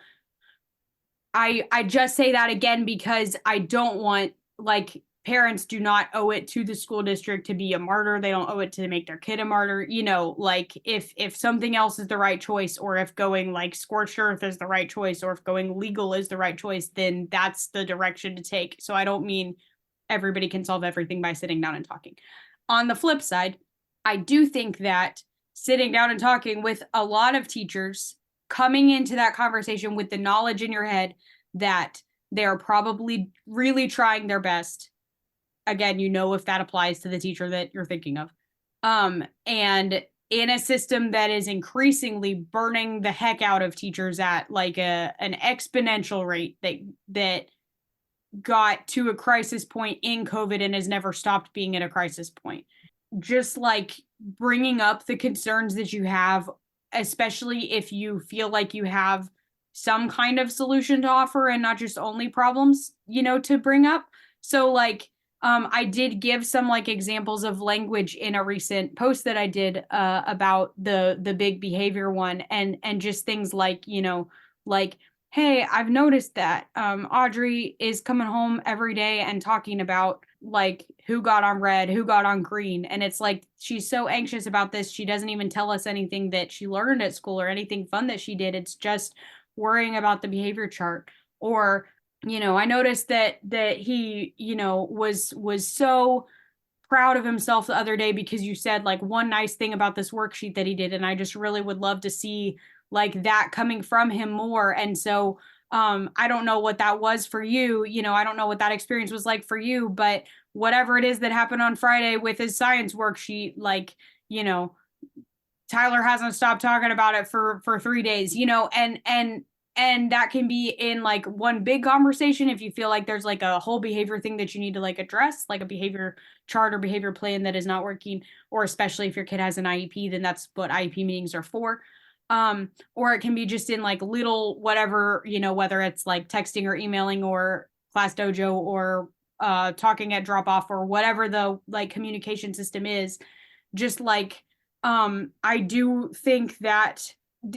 I just say that again because I don't want, parents do not owe it to the school district to be a martyr. They don't owe it to make their kid a martyr. If something else is the right choice, or if going scorched earth is the right choice, or if going legal is the right choice, then that's the direction to take. So I don't mean everybody can solve everything by sitting down and talking. On the flip side, I do think that sitting down and talking with a lot of teachers, coming into that conversation with the knowledge in your head that they're probably really trying their best. Again, if that applies to the teacher that you're thinking of. And in a system that is increasingly burning the heck out of teachers at an exponential rate that got to a crisis point in COVID and has never stopped being at a crisis point. just like bringing up the concerns that you have, especially if you feel like you have some kind of solution to offer and not just only problems, to bring up. So like, I did give some like examples of language in a recent post that I did about the big behavior one, and just things like, like, hey, I've noticed that Audrey is coming home every day and talking about like who got on red, who got on green. And it's like, she's so anxious about this. She doesn't even tell us anything that she learned at school or anything fun that she did. It's just worrying about the behavior chart. Or, I noticed that he, was so proud of himself the other day because you said like one nice thing about this worksheet that he did. And I just really would love to see like that coming from him more. And so I don't know what that was for you. I don't know what that experience was like for you, but whatever it is that happened on Friday with his science worksheet, like, Tyler hasn't stopped talking about it for 3 days, and that can be in like one big conversation if you feel like there's like a whole behavior thing that you need to like address, like a behavior chart or behavior plan that is not working, or especially if your kid has an IEP, then that's what IEP meetings are for. Or it can be just in like little whatever, whether it's like texting or emailing or class dojo or talking at drop off or whatever the like communication system is. Just like I do think that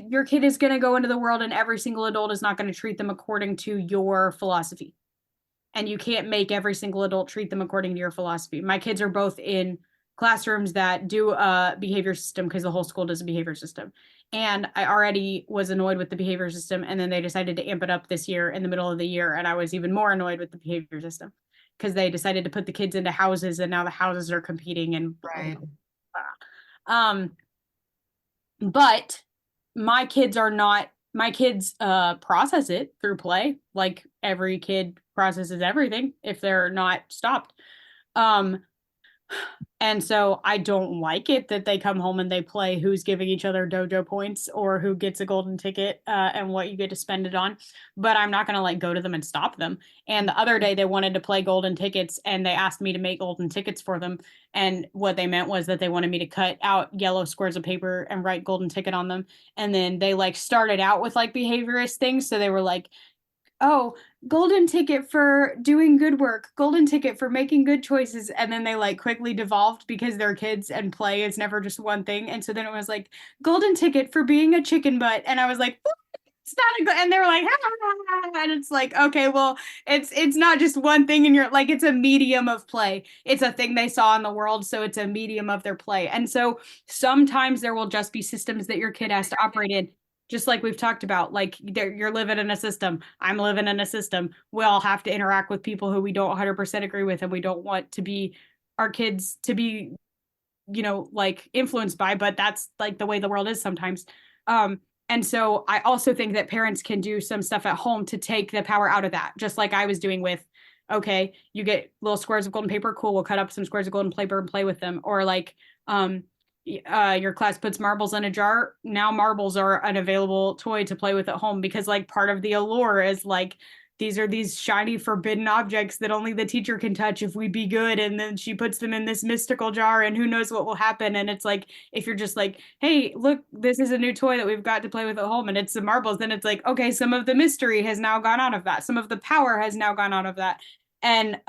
your kid is going to go into the world and every single adult is not going to treat them according to your philosophy. And you can't make every single adult treat them according to your philosophy. My kids are both in classrooms that do a behavior system because the whole school does a behavior system. And I already was annoyed with the behavior system. And then they decided to amp it up this year in the middle of the year. And I was even more annoyed with the behavior system because they decided to put the kids into houses and now the houses are competing and Right. But my kids process it through play. Like every kid processes everything if they're not stopped. And so I don't like it that they come home and they play who's giving each other dojo points or who gets a golden ticket and what you get to spend it on. But I'm not going to like go to them and stop them. And the other day they wanted to play golden tickets and they asked me to make golden tickets for them. And what they meant was that they wanted me to cut out yellow squares of paper and write golden ticket on them. And then they like started out with like behaviorist things. So they were like, oh, golden ticket for doing good work, golden ticket for making good choices. And then they like quickly devolved because they're kids and play is never just one thing. And so then it was like golden ticket for being a chicken butt. And I was like, it's not a good, and they were like, and it's like, okay, well, it's not just one thing in your, like, it's a medium of play. It's a thing they saw in the world. So it's a medium of their play. And so sometimes there will just be systems that your kid has to operate in. Just like we've talked about, like you're living in a system. I'm living in a system. We all have to interact with people who we don't 100% agree with, and we don't want to be our kids to be, like influenced by, but that's like the way the world is sometimes. And so I also think that parents can do some stuff at home to take the power out of that, just like I was doing with, okay, you get little squares of golden paper. Cool. We'll cut up some squares of golden paper and play with them. Or like, your class puts marbles in a jar. Now marbles are an available toy to play with at home because like part of the allure is like these are these shiny forbidden objects that only the teacher can touch if we be good, and then she puts them in this mystical jar and who knows what will happen. And it's like if you're just like, hey, look, this is a new toy that we've got to play with at home and it's the marbles, then it's like, okay, some of the mystery has now gone out of that, some of the power has now gone out of that. And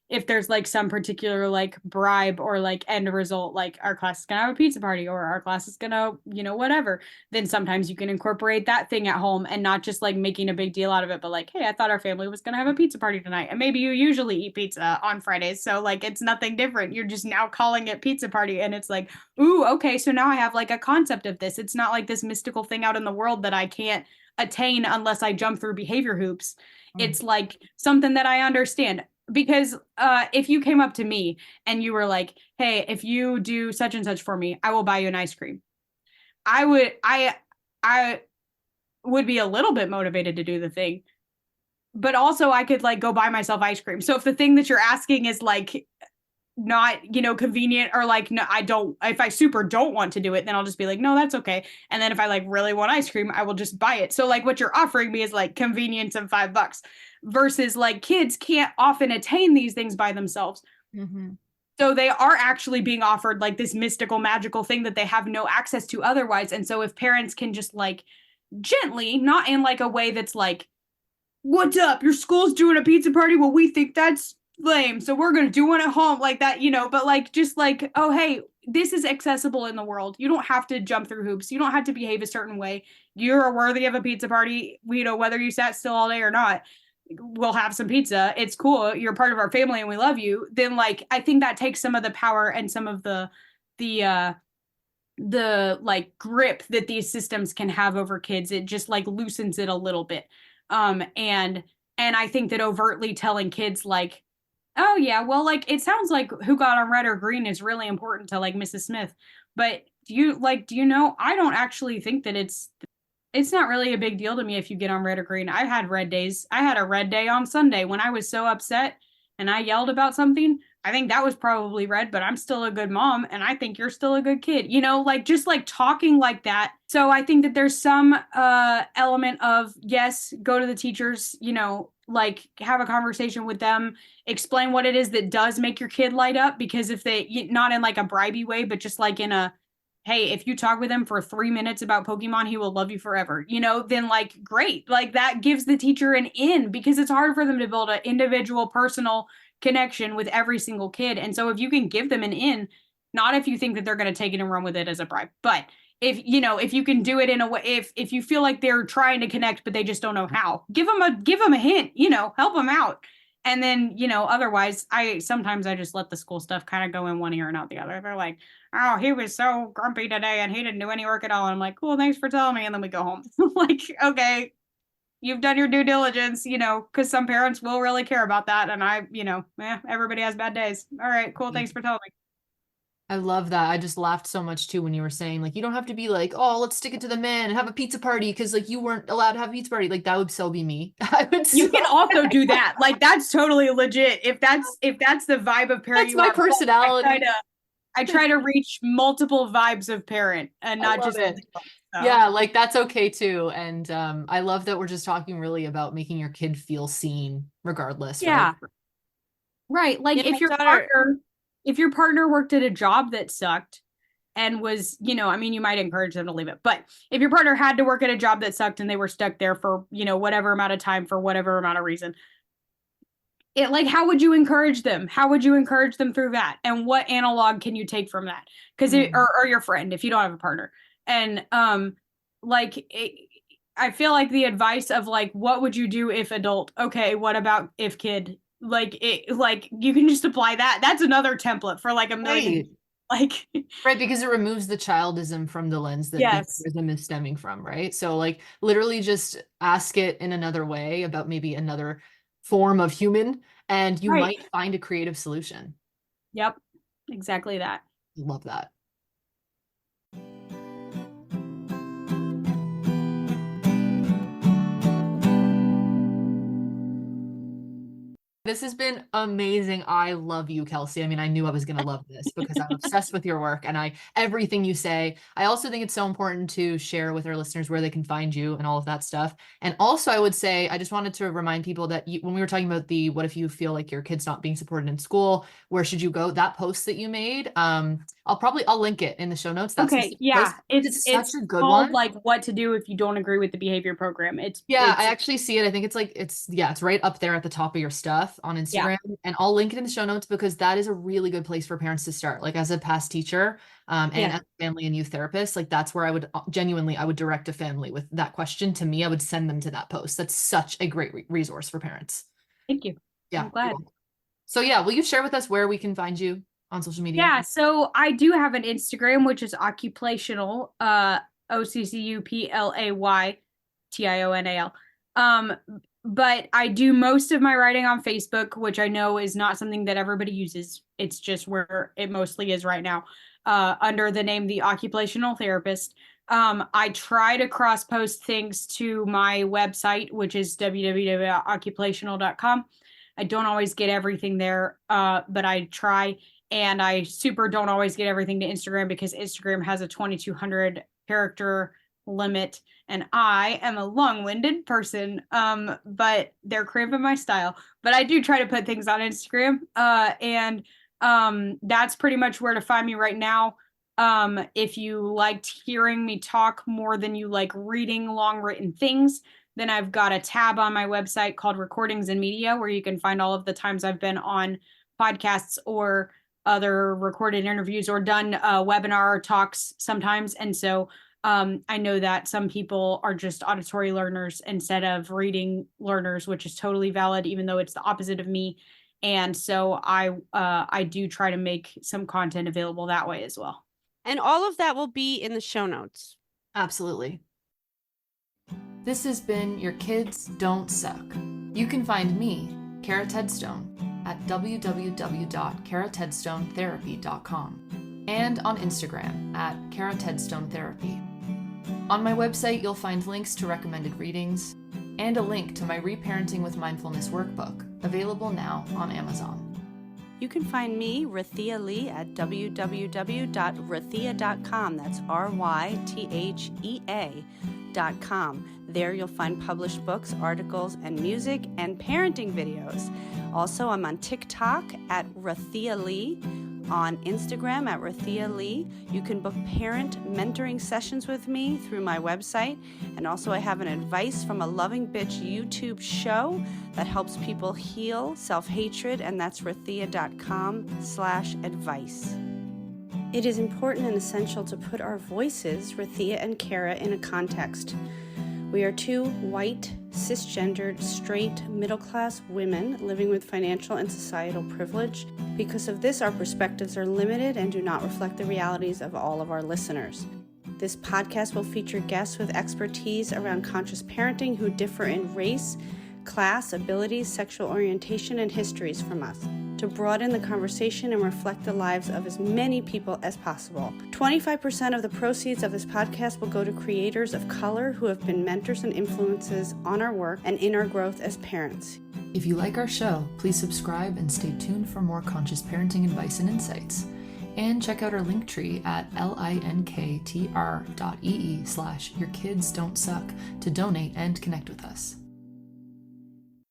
if there's like some particular like bribe or like end result, like our class is gonna have a pizza party or our class is gonna, whatever, then sometimes you can incorporate that thing at home and not just like making a big deal out of it, but like, hey, I thought our family was gonna have a pizza party tonight. And maybe you usually eat pizza on Fridays. So like it's nothing different. You're just now calling it pizza party. And it's like, ooh, okay, so now I have like a concept of this. It's not like this mystical thing out in the world that I can't attain unless I jump through behavior hoops. It's like something that I understand. Because if you came up to me and you were like, hey, if you do such and such for me, I will buy you an ice cream. I would be a little bit motivated to do the thing. But also I could like go buy myself ice cream. So if the thing that you're asking is like not, convenient, or like, no, if I super don't want to do it, then I'll just be like, no, that's okay. And then if I like really want ice cream, I will just buy it. So like what you're offering me is like convenience of $5 versus like kids can't often attain these things by themselves. Mm-hmm. So they are actually being offered like this mystical, magical thing that they have no access to otherwise. And so if parents can just like gently, not in like a way that's like, what's up? Your school's doing a pizza party. Well, we think that's lame. So we're going to do one at home like that, you know, but like, just like, oh, hey, this is accessible in the world. You don't have to jump through hoops. You don't have to behave a certain way. You're worthy of a pizza party. You know, whether you sat still all day or not, we'll have some pizza. It's cool. You're part of our family and we love you. Then like, I think that takes some of the power and some of the like grip that these systems can have over kids. It just like loosens it a little bit. And I think that overtly telling kids like, oh yeah, well, like it sounds like who got on red or green is really important to like Mrs. Smith. But do you know, I don't actually think that it's not really a big deal to me if you get on red or green. I've had red days. I had a red day on Sunday when I was so upset and I yelled about something. I think that was probably red, but I'm still a good mom and I think you're still a good kid. You know, like just like talking like that. So I think that there's some element of, yes, go to the teachers, you know, like have a conversation with them, explain what it is that does make your kid light up, because if they, not in like a bribey way, but just like in a, hey, if you talk with him for 3 minutes about Pokemon, he will love you forever, you know, then like, great. Like that gives the teacher an in, because it's hard for them to build an individual personal connection with every single kid. And so if you can give them an in, not if you think that they're going to take it and run with it as a bribe, but if, you know, if you can do it in a way, if you feel like they're trying to connect, but they just don't know how, give them a hint, you know, help them out. And then, you know, otherwise sometimes I just let the school stuff kind of go in one ear and out the other. They're like, oh, he was so grumpy today and he didn't do any work at all. And I'm like, cool, thanks for telling me. And then we go home. Like, okay, you've done your due diligence, you know, because some parents will really care about that. And I, you know, everybody has bad days. All right, cool. Thanks for telling me. I love that. I just laughed so much too when you were saying like, you don't have to be like, oh, let's stick it to the man and have a pizza party because like you weren't allowed to have a pizza party. Like that would so be me. You can also do that. Like that's totally legit. If that's the vibe of parent, that's my personality. I try to reach multiple vibes of parent and not just it. So. Yeah, like that's okay too. And I love that we're just talking really about making your kid feel seen regardless. Yeah. Right. Like if your partner worked at a job that sucked and was, you know, I mean, you might encourage them to leave it, but if your partner had to work at a job that sucked and they were stuck there for, you know, whatever amount of time for whatever amount of reason, it like, how would you encourage them? How would you encourage them through that? And what analog can you take from that? Because or your friend, if you don't have a partner. And I feel like the advice of like, what would you do if adult? Okay, what about if kid? Like you can just apply that. That's another template for like a million. Like right, because it removes the childism from the lens that behaviorism is stemming from, right? So like literally just ask it in another way about maybe another form of human, and you might find a creative solution. Yep, exactly that. Love that. This has been amazing. I love you, Kelsie. I mean, I knew I was going to love this because I'm obsessed with your work and everything you say. I also think it's so important to share with our listeners where they can find you and all of that stuff. And also I would say, I just wanted to remind people that when we were talking about what if you feel like your kid's not being supported in school, where should you go? That post that you made, I'll link it in the show notes. That's okay. Yeah. It's such a good one. Like what to do if you don't agree with the behavior program. I actually see it. I think it's right up there at the top of your stuff on Instagram, and I'll link it in the show notes because that is a really good place for parents to start. Like as a past teacher, and as a family and youth therapist, like that's where I would direct a family with that question to me. I would send them to that post. That's such a great resource for parents. Thank you. Yeah. I'm glad. So will you share with us where we can find you on social media? Yeah. So I do have an Instagram, which is OccuPLAYtional, OccuPLAYtional. But I do most of my writing on Facebook, which I know is not something that everybody uses. It's just where it mostly is right now, under the name The Occupational Therapist. I try to cross-post things to my website, which is www.occupational.com. I don't always get everything there, but I try. And I don't always get everything to Instagram because Instagram has a 2,200 character limit. And I am a long-winded person, but they're cramping my style. But I do try to put things on Instagram. And That's pretty much where to find me right now. If you liked hearing me talk more than you like reading long written things, then I've got a tab on my website called Recordings and Media, where you can find all of the times I've been on podcasts or other recorded interviews or done webinar talks sometimes. And so I know that some people are just auditory learners instead of reading learners, which is totally valid, even though it's the opposite of me. And so I do try to make some content available that way as well. And all of that will be in the show notes. Absolutely. This has been Your Kids Don't Suck. You can find me, Cara Tedstone, at www.caratedstonetherapy.com and on Instagram at Cara Tedstone Therapy. On my website, you'll find links to recommended readings and a link to my Reparenting with Mindfulness workbook, available now on Amazon. You can find me, Rythea Lee, at www.rythea.com. That's RYTHEA.com. There you'll find published books, articles, and music, and parenting videos. Also, I'm on TikTok at Rythea Lee, on Instagram at Rythea Lee. You can book parent mentoring sessions with me through my website. And also I have an Advice from a Loving Bitch YouTube show that helps people heal self-hatred, and that's rythea.com/advice. It is important and essential to put our voices, Rythea and Cara, in a context. We are two white, cisgendered, straight, middle-class women living with financial and societal privilege. Because of this, our perspectives are limited and do not reflect the realities of all of our listeners. This podcast will feature guests with expertise around conscious parenting who differ in race, class, abilities, sexual orientation, and histories from us, to broaden the conversation and reflect the lives of as many people as possible. 25% of the proceeds of this podcast will go to creators of color who have been mentors and influences on our work and in our growth as parents. If you like our show, please subscribe and stay tuned for more conscious parenting advice and insights. And check out our link tree at linktr.ee/yourkidsdon'tsuck to donate and connect with us.